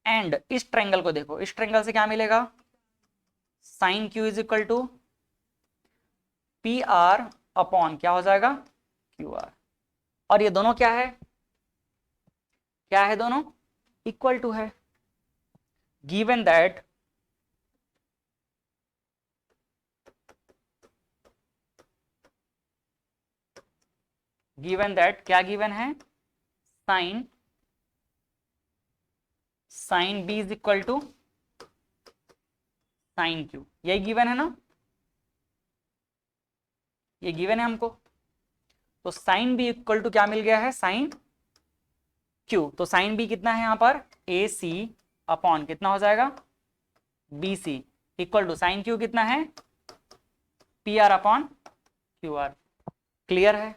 एंड इस ट्रायंगल को देखो, इस ट्रायंगल से क्या मिलेगा, sine Q is equal to P R upon क्या हो जाएगा, क्यू आर। और ये दोनों क्या है, क्या है, दोनों इक्वल टू है। गिवन दैट क्या गिवन है, sine B is equal to sine Q, यही गिवन है ना, ये गिवन है हमको। तो साइन बी इक्वल टू क्या मिल गया है, साइन क्यू। तो साइन बी कितना है यहाँ पर, ए सी अपॉन कितना हो जाएगा, B C equal to sine Q कितना है, P R upon Q R. Clear है?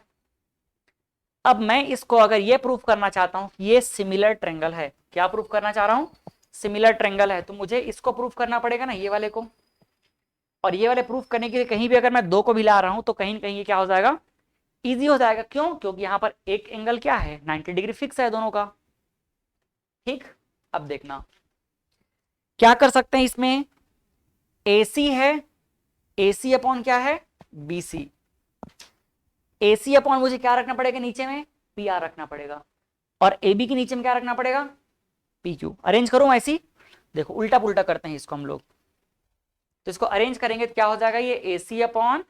अब मैं इसको अगर ये प्रूफ करना चाहता हूं ये सिमिलर ट्रायंगल है, क्या प्रूफ करना चाह रहा हूं, सिमिलर ट्रायंगल है, तो मुझे इसको प्रूफ करना पड़ेगा ना, ये वाले को। और ये वाले प्रूफ करने के लिए कहीं भी अगर मैं दो को भी ला रहा हूं तो कहीं ना कहीं ये क्या हो जाएगा, इजी हो जाएगा। क्यों? क्योंकि यहां पर एक एंगल क्या है, 90 डिग्री फिक्स है दोनों का। ठीक, अब देखना क्या कर सकते हैं इसमें, AC है, AC अपॉन क्या है, BC। AC अपॉन मुझे क्या रखना पड़ेगा नीचे में, PR रखना पड़ेगा, और AB के नीचे में क्या रखना पड़ेगा, PQ। अरेंज करूं ऐसी, देखो उल्टा पुल्टा करते हैं इसको हम लोग। तो इसको अरेंज करेंगे तो क्या हो जाएगा, ये AC अपॉन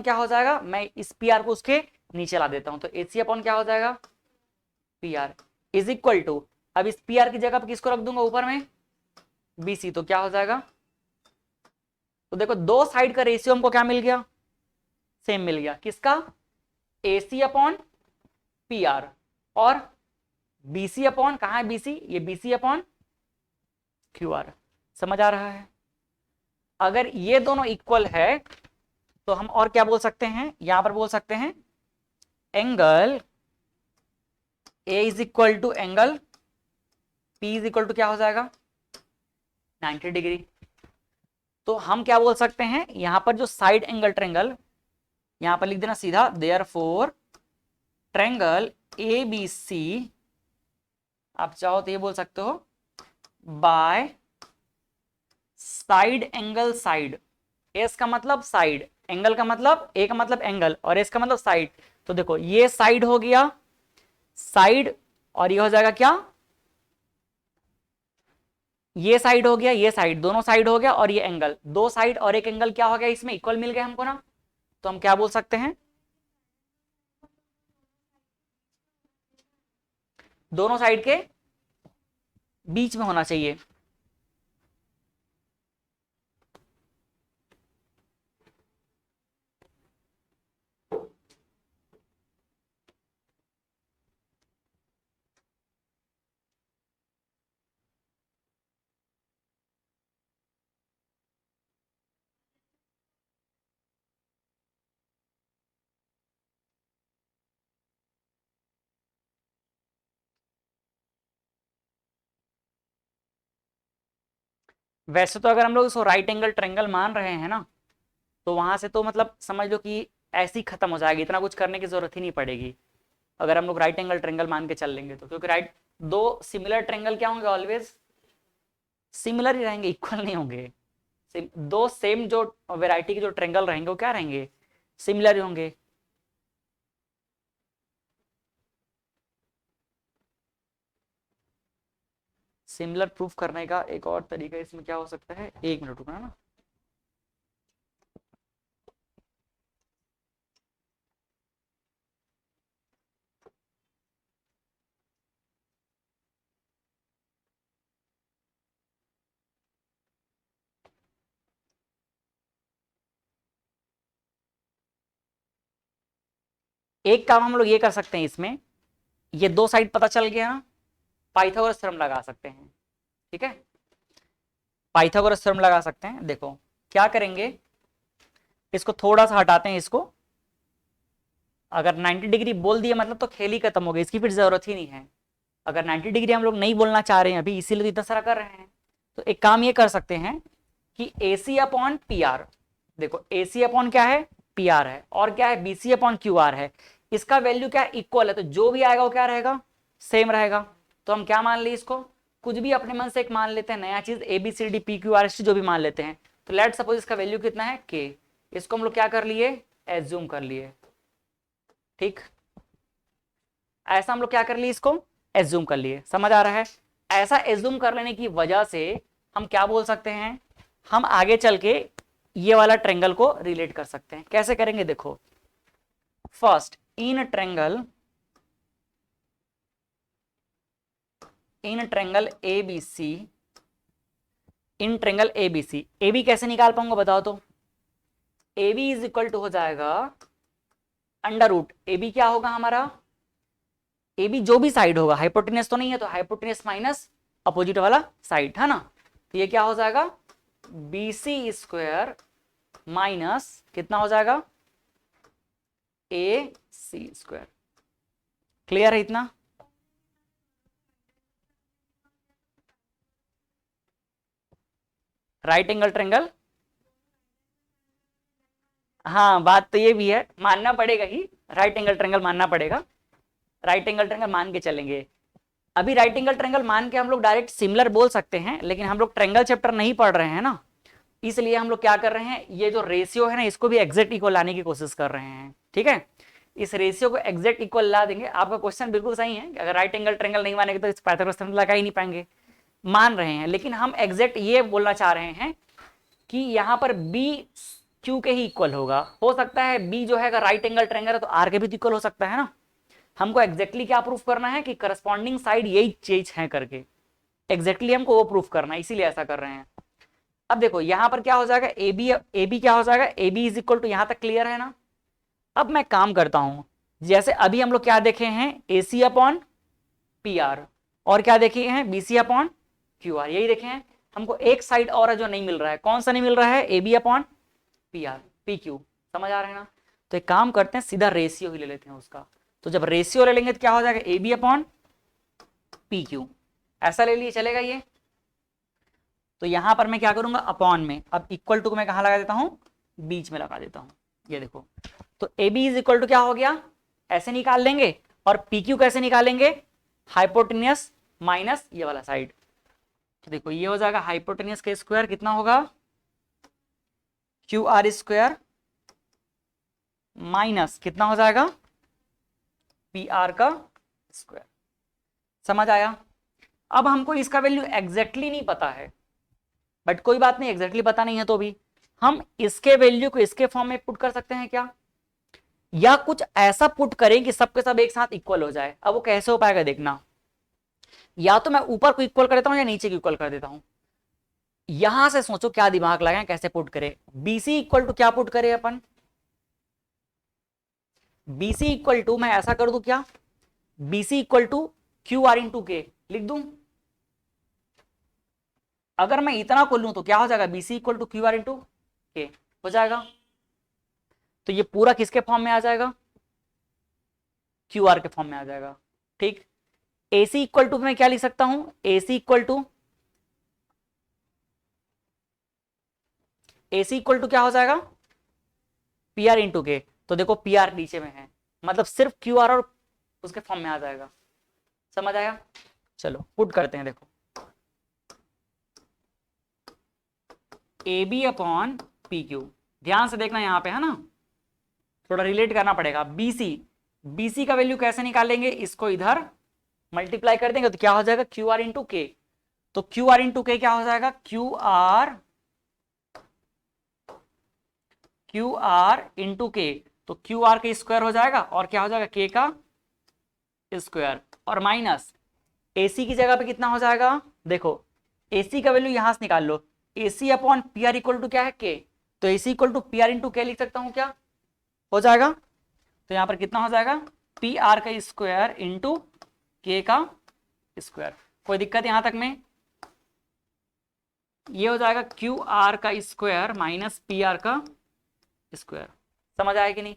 क्या हो जाएगा, मैं इस PR को उसके नीचे ला देता हूं, तो AC अपॉन क्या हो जाएगा, PR इज इक्वल टू, अब इस PR की जगह पर किसको रख दूंगा ऊपर में, BC। तो क्या हो जाएगा, तो देखो दो साइड का रेशियो हमको क्या मिल गया, सेम मिल गया, किसका, AC अपॉन PR, और BC अपॉन, कहां है BC, ये BC अपॉन QR। समझ आ रहा है? अगर ये दोनों इक्वल है तो हम और क्या बोल सकते हैं, यहां पर बोल सकते हैं angle A is equal to angle P is equal to क्या हो जाएगा, 90 डिग्री। तो हम क्या बोल सकते हैं, यहां पर जो साइड एंगल ट्रायंगल, यहां पर लिख देना सीधा, देयरफॉर ट्रायंगल ABC आप चाहो तो ये बोल सकते हो by side angle side. S का मतलब साइड, एंगल का मतलब, ए का मतलब एंगल और एस का मतलब साइड। तो देखो ये साइड हो गया, साइड, और ये हो जाएगा क्या, ये साइड हो गया, ये साइड, दोनों साइड हो गया, और ये एंगल, दो साइड और एक एंगल क्या हो गया, इसमें इक्वल मिल गया हमको ना। तो हम क्या बोल सकते हैं, दोनों साइड के बीच में होना चाहिए। वैसे तो अगर हम लोग इसको राइट एंगल ट्रायंगल मान रहे हैं ना, तो वहां से तो मतलब समझ लो कि ऐसे ही खत्म हो जाएगी, इतना कुछ करने की जरूरत ही नहीं पड़ेगी अगर हम लोग राइट एंगल ट्रायंगल मान के चल लेंगे तो। क्योंकि राइट, दो सिमिलर ट्रायंगल क्या होंगे, ऑलवेज सिमिलर ही रहेंगे, इक्वल नहीं होंगे। दो सेम जो वेराइटी के जो ट्रायंगल रहेंगे वो क्या रहेंगे, सिमिलर ही होंगे। सिमिलर प्रूफ करने का एक और तरीका इसमें क्या हो सकता है, एक मिनट रुकना ना। एक काम हम लोग ये कर सकते हैं इसमें, ये दो साइड पता चल गया ना, पाइथागोरस थ्योरम लगा सकते हैं। ठीक है, पाइथागोरस थ्योरम लगा सकते हैं। देखो क्या करेंगे, इसको थोड़ा सा हटाते हैं इसको। अगर 90 डिग्री बोल दिया मतलब तो खेल ही खत्म हो गई, इसकी फिर जरूरत ही नहीं है। अगर 90 डिग्री हम लोग नहीं बोलना चाह रहे हैं अभी, इसीलिए तो इतना सारा कर रहे हैं। तो एक काम ये कर सकते हैं कि AC अपॉन PR, देखो AC अपॉन क्या है, PR है, और क्या है, BC अपॉन QR है। इसका वैल्यू क्या है, इक्वल है, तो जो भी आएगा वो क्या रहेगा, सेम रहेगा। तो हम क्या मान ली इसको, कुछ भी अपने मन से एक मान लेते हैं, नया चीज ABCD PQRST जो भी मान लेते हैं। तो लेट सपोज इसका वैल्यू कितना है K, इसको हम लोग क्या कर लिए, एज्यूम कर लिए। ठीक, ऐसा हम लोग क्या कर लिए, इसको एज्यूम कर लिए। समझ आ रहा है, ऐसा एज्यूम कर लेने की वजह से हम क्या बोल सकते हैं, हम आगे चल के ये वाला ट्रायंगल को रिलेट कर सकते हैं। कैसे करेंगे, देखो first in triangle ABC, in triangle ABC, AB कैसे निकाल पाऊंगा बताओ तो। AB इज इक्वल टू हो जाएगा अंडर रूट, AB क्या होगा हमारा, AB जो भी साइड होगा, हाइपोटेनस तो नहीं है तो हाइपोटेनस माइनस अपोजिट वाला साइड है ना। तो ये क्या हो जाएगा, BC स्क्वायर माइनस कितना हो जाएगा, AC स्क्वायर। क्लियर है इतना। राइट एंगल ट्रायंगल, हाँ बात तो ये भी है, मानना पड़ेगा ही, राइट एंगल ट्रायंगल मानना पड़ेगा। राइट एंगल ट्रायंगल मान के चलेंगे। अभी राइट एंगल ट्रायंगल मान के हम लोग डायरेक्ट सिमिलर बोल सकते हैं, लेकिन हम लोग ट्रायंगल चैप्टर नहीं पढ़ रहे हैं ना, इसलिए हम लोग क्या कर रहे हैं, ये जो रेशियो है ना इसको भी एग्जैक्ट इक्वल लाने की कोशिश कर रहे हैं। ठीक है, इस रेशियो को एग्जैक्ट इक्वल ला देंगे। आपका क्वेश्चन बिल्कुल सही है कि अगर राइट एंगल ट्रायंगल नहीं मानेंगे तो इस पाइथागोरस थ्योरम लगा ही नहीं पाएंगे। मान रहे हैं, लेकिन हम एग्जैक्ट ये बोलना चाह रहे हैं कि यहाँ पर B Q के ही इक्वल होगा। हो सकता है B जो है अगर राइट एंगल ट्रायंगल है तो R के भी इक्वल हो सकता है ना। हमको एग्जैक्टली क्या प्रूफ करना है कि करस्पॉन्डिंग साइड यही चीज है करके, एग्जैक्टली हमको वो प्रूफ करना है, इसीलिए ऐसा कर रहे हैं। अब देखो यहां पर क्या हो जाएगा, AB क्या हो जाएगा, AB इज इक्वल टू, यहां तक क्लियर है ना। अब मैं काम करता हूं, जैसे अभी हम लोग क्या देखे हैं, AC अपॉन PR, और क्या देखे हैं, BC अपॉन QR, यही देखे हैं। हमको एक साइड और है जो नहीं मिल रहा है, कौन सा नहीं मिल रहा है, AB अपॉन PR PQ। समझ आ रहा है ना। तो एक काम करते हैं, सीधा रेशियो ही ले लेते हैं उसका। तो जब रेशियो ले लेंगे तो क्या हो जाएगा, AB अपॉन PQ, ऐसा ले लिए चलेगा ये। तो यहां पर मैं क्या करूंगा, अपॉन में, अब इक्वल टू को मैं कहां लगा देता हूं, बीच में लगा देता हूं। ये देखो, तो AB इज इक्वल टू क्या हो गया, ऐसे निकाल लेंगे, और PQ कैसे निकालेंगे, हाइपोटेनियस माइनस ये वाला साइड। तो देखो ये हो जाएगा हाइपोटेनियस का स्क्वायर कितना होगा, क्यू आर स्क्वायर माइनस कितना हो जाएगा, पी आर का स्क्वायर। समझ आया। अब हमको इसका वैल्यू एग्जैक्टली नहीं पता है, बट कोई बात नहीं, एग्जैक्टली पता नहीं है तो भी हम इसके वैल्यू को इसके फॉर्म में पुट कर सकते हैं क्या, या कुछ ऐसा पुट करें कि सबके सब एक साथ इक्वल हो जाए। अब वो कैसे हो पाएगा देखना, या तो मैं ऊपर को इक्वल कर देता हूं या नीचे को इक्वल कर देता हूं। यहां से सोचो क्या दिमाग लगाएं, कैसे पुट करें। बीसी इक्वल टू क्या पुट करें अपन, बीसी इक्वल टू मैं ऐसा कर दूं क्या, BC equal to Q R into के लिख दूं। अगर मैं इतना को लूं तो क्या हो जाएगा, BC equal to Q R into के हो जाएगा। तो ये पूरा किसके फॉर्म में आ जाएगा, क्यू आर के फॉर्म में आ जाएगा। ठीक, एसी इक्वल टू मैं क्या लिख सकता हूं, AC equal to, AC equal to क्या हो जाएगा, पी आर इंटू के। तो देखो पी आर नीचे में है, मतलब सिर्फ क्यू आर और उसके फॉर्म में आ जाएगा। समझ आया। चलो पुट करते हैं। देखो A B upon P Q, ध्यान से देखना यहां पे है ना, थोड़ा रिलेट करना पड़ेगा। बीसी, बीसी का वैल्यू कैसे निकालेंगे, इसको इधर मल्टीप्लाई कर देंगे तो क्या हो जाएगा, क्यू आर इंटू के। तो क्यू आर इंटू के क्या हो जाएगा, क्यू आर इंटू के। तो क्यू आर का स्क्वायर हो जाएगा और क्या हो जाएगा, के का स्क्वायर, और माइनस एसी की जगह पे कितना हो जाएगा, देखो एसी का वैल्यू यहां से निकाल लो, AC upon P R equal to क्या है, के। तो AC equal to P R into के लिख सकता हूं क्या, हो जाएगा। तो यहां पर कितना हो जाएगा, पी आर का स्क्वायर इंटू के का स्क्वायर। कोई दिक्कत यहां तक में, ये हो जाएगा क्यू आर का स्क्वायर माइनस पी आर का स्क्वायर। समझ आया कि नहीं।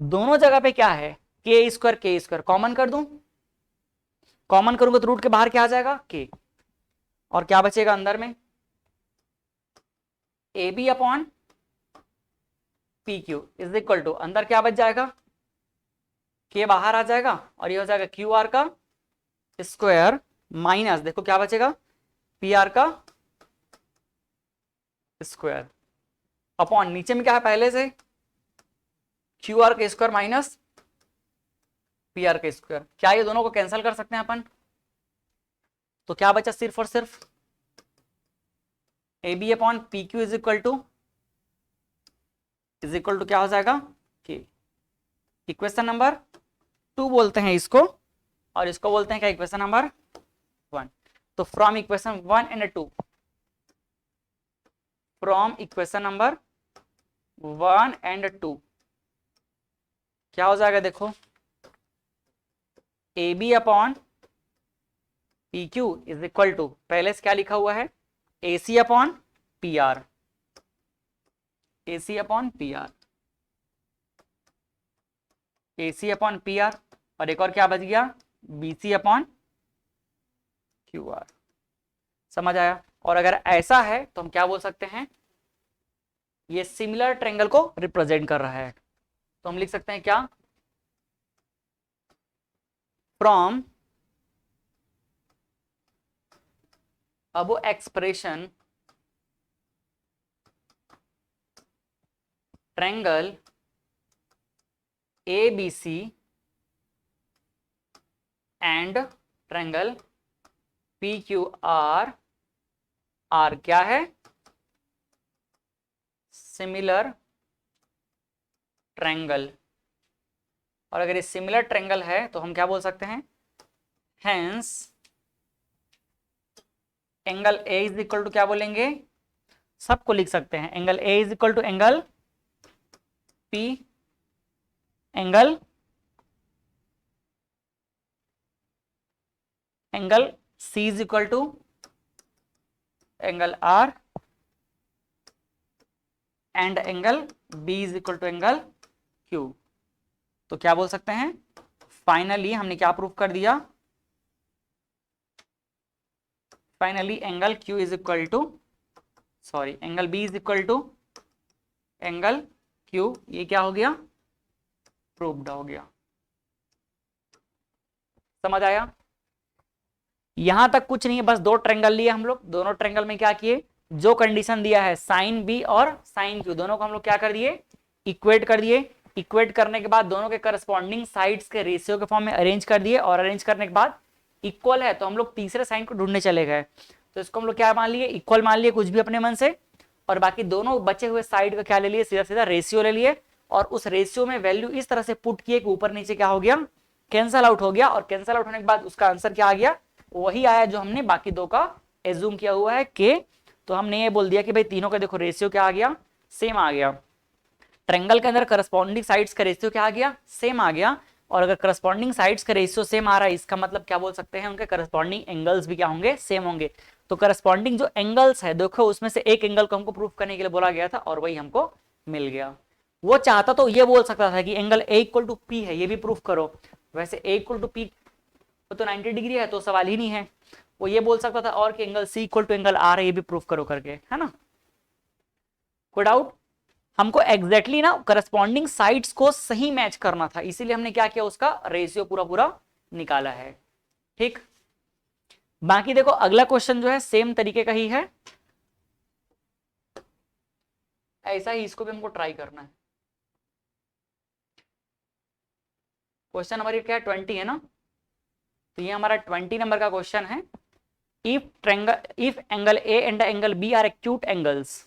दोनों जगह पे क्या है, के स्क्वायर कॉमन कर दूं, कॉमन करूंगा तो रूट के बाहर क्या आ जाएगा, के, और क्या बचेगा अंदर में, A B upon P Q is equal to, अंदर क्या बच जाएगा, के बाहर आ जाएगा, और ये हो जाएगा क्यू आर का स्क्वायर माइनस, देखो क्या बचेगा, पी आर का स्क्वायर, अपॉन नीचे में क्या है पहले से, क्यू आर का स्क्वायर माइनस पी आर का स्क्वायर। क्या ये दोनों को कैंसिल कर सकते हैं अपन, तो क्या बचा सिर्फ और सिर्फ A B upon P Q is equal to क्या हो जाएगा, के। इक्वेशन नंबर 2 बोलते हैं इसको, और इसको बोलते हैं क्या, इक्वेशन नंबर 1। तो from equation 1 and 2, from equation number 1 and 2 क्या हो जाएगा, देखो A B upon P Q is equal to, पहले से क्या लिखा हुआ है, A C upon P R, A C upon P R, A C upon P R, और एक और क्या बच गया, B C upon Q R. समझ आया। और अगर ऐसा है तो हम क्या बोल सकते हैं, ये सिमिलर ट्रायंगल को रिप्रेजेंट कर रहा है। तो हम लिख सकते हैं क्या, फ्रॉम अब expression triangle ABC and triangle PQR are क्या है, सिमिलर ट्रायंगल। और अगर ये सिमिलर ट्रायंगल है तो हम क्या बोल सकते हैं, hence angle A is equal to क्या बोलेंगे, सबको लिख सकते हैं, angle A is equal to angle P, angle C is equal to angle R, and angle B is equal to angle Q. तो क्या बोल सकते हैं, फाइनली हमने क्या प्रूफ कर दिया, finally angle Q is equal to, sorry angle B is equal to angle Q, ये क्या हो गया, प्रूव्ड हो गया। समझ आया। यहां तक कुछ नहीं है, बस दो ट्रेंगल लिए हम लोग, दोनों ट्रेंगल में क्या किए, जो कंडीशन दिया है साइन बी और साइन क्यू दोनों को हम लोग क्या कर दिए, इक्वेट कर दिए। इक्वेट करने के बाद दोनों के करस्पॉन्डिंग साइड्स के रेशियो के फॉर्म में अरेंज कर दिए, और अरेंज करने के बाद इक्वल है तो हम लोग तीसरे साइन को ढूंढने चले गए। तो इसको हम लोग क्या मान लिए, इक्वल मान लिए कुछ भी अपने मन से, और बाकी दोनों बचे हुए साइड का क्या ले लिए, सीधा सीधा रेशियो ले लिए, और उस रेशियो में वैल्यू इस तरह से पुट किए कि ऊपर नीचे क्या हो गया, कैंसल आउट हो गया, और कैंसल आउट होने के बाद उसका आंसर क्या आ गया, वही आया जो हमने बाकी दो का एज्यूम किया हुआ है के। तो हमने ये बोल दिया कि भाई तीनों का देखो रेशियो क्या आ गया, सेम आ गया। ट्रेंगल के अंदर करस्पॉन्डिंग साइड्स का रेशियो क्या आ गया, सेम आ गया। और अगर करस्पॉन्डिंग साइड्स का रेशियो सेम आ रहा है, इसका मतलब क्या बोल सकते हैं, उनके करस्पॉन्डिंग एंगल्स भी क्या होंगे, सेम होंगे। तो करस्पॉन्डिंग जो एंगल्स है देखो, उसमें से एक एंगल को हमको प्रूफ करने के लिए बोला गया था, और वही हमको मिल गया। वो चाहता तो ये बोल सकता था कि angle A equal to P है, ये भी प्रूफ करो। वैसे ए इक्वल टू पी तो 90 डिग्री है, तो सवाल ही नहीं है। वो ये बोल सकता था और कि angle C equal to angle R है, ये भी प्रूफ करो करके, है ना। कोई डाउट। हमको एग्जैक्टली ना करस्पॉन्डिंग साइड्स को सही मैच करना था, इसीलिए हमने क्या किया, उसका रेशियो पूरा पूरा निकाला है। ठीक, बाकी देखो अगला क्वेश्चन जो है सेम तरीके का ही है, ऐसा ही इसको भी हमको ट्राई करना है। क्वेश्चन नंबर क्या है, 20 है ना। तो ये हमारा 20 नंबर का क्वेश्चन है। If angle A and angle B are acute angles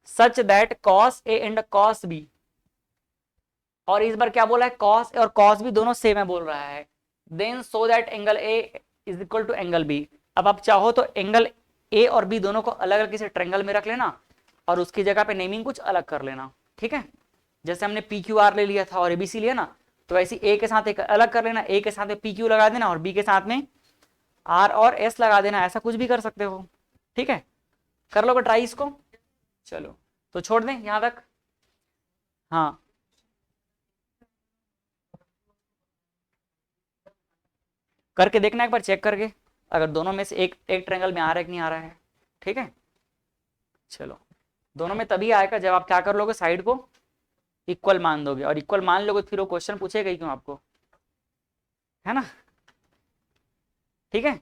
such that cos A and cos B, और इस बार क्या बोला है, कॉस और कॉस बी दोनों सेम है बोल रहा है, then so that angle A is equal to angle B. अब आप चाहो तो एंगल ए और बी दोनों को अलग अलग किसी ट्रेंगल में रख लेना, और उसकी जगह पे नेमिंग कुछ अलग कर लेना, ठीक है। जैसे हमने पी क्यू आर ले लिया था और एबीसी लिया ना, तो वैसे ए के साथ एक अलग कर लेना, ए के साथ में पी क्यू लगा देना, और बी के साथ में आर और एस लगा देना, ऐसा कुछ भी कर सकते हो, ठीक है। कर लोगे ट्राई इसको, चलो तो छोड़ दें यहां तक। हाँ, करके देखना एक बार, चेक करके, अगर दोनों में से एक एक ट्रेंगल में आ रहा है कि नहीं आ रहा है, ठीक है। चलो, दोनों में तभी आएगा जब आप क्या कर लोगे, साइड को इक्वल मान दोगे, और इक्वल मान लोगे फिर वो क्वेश्चन पूछेगा ही क्यों आपको, है ना। ठीक है,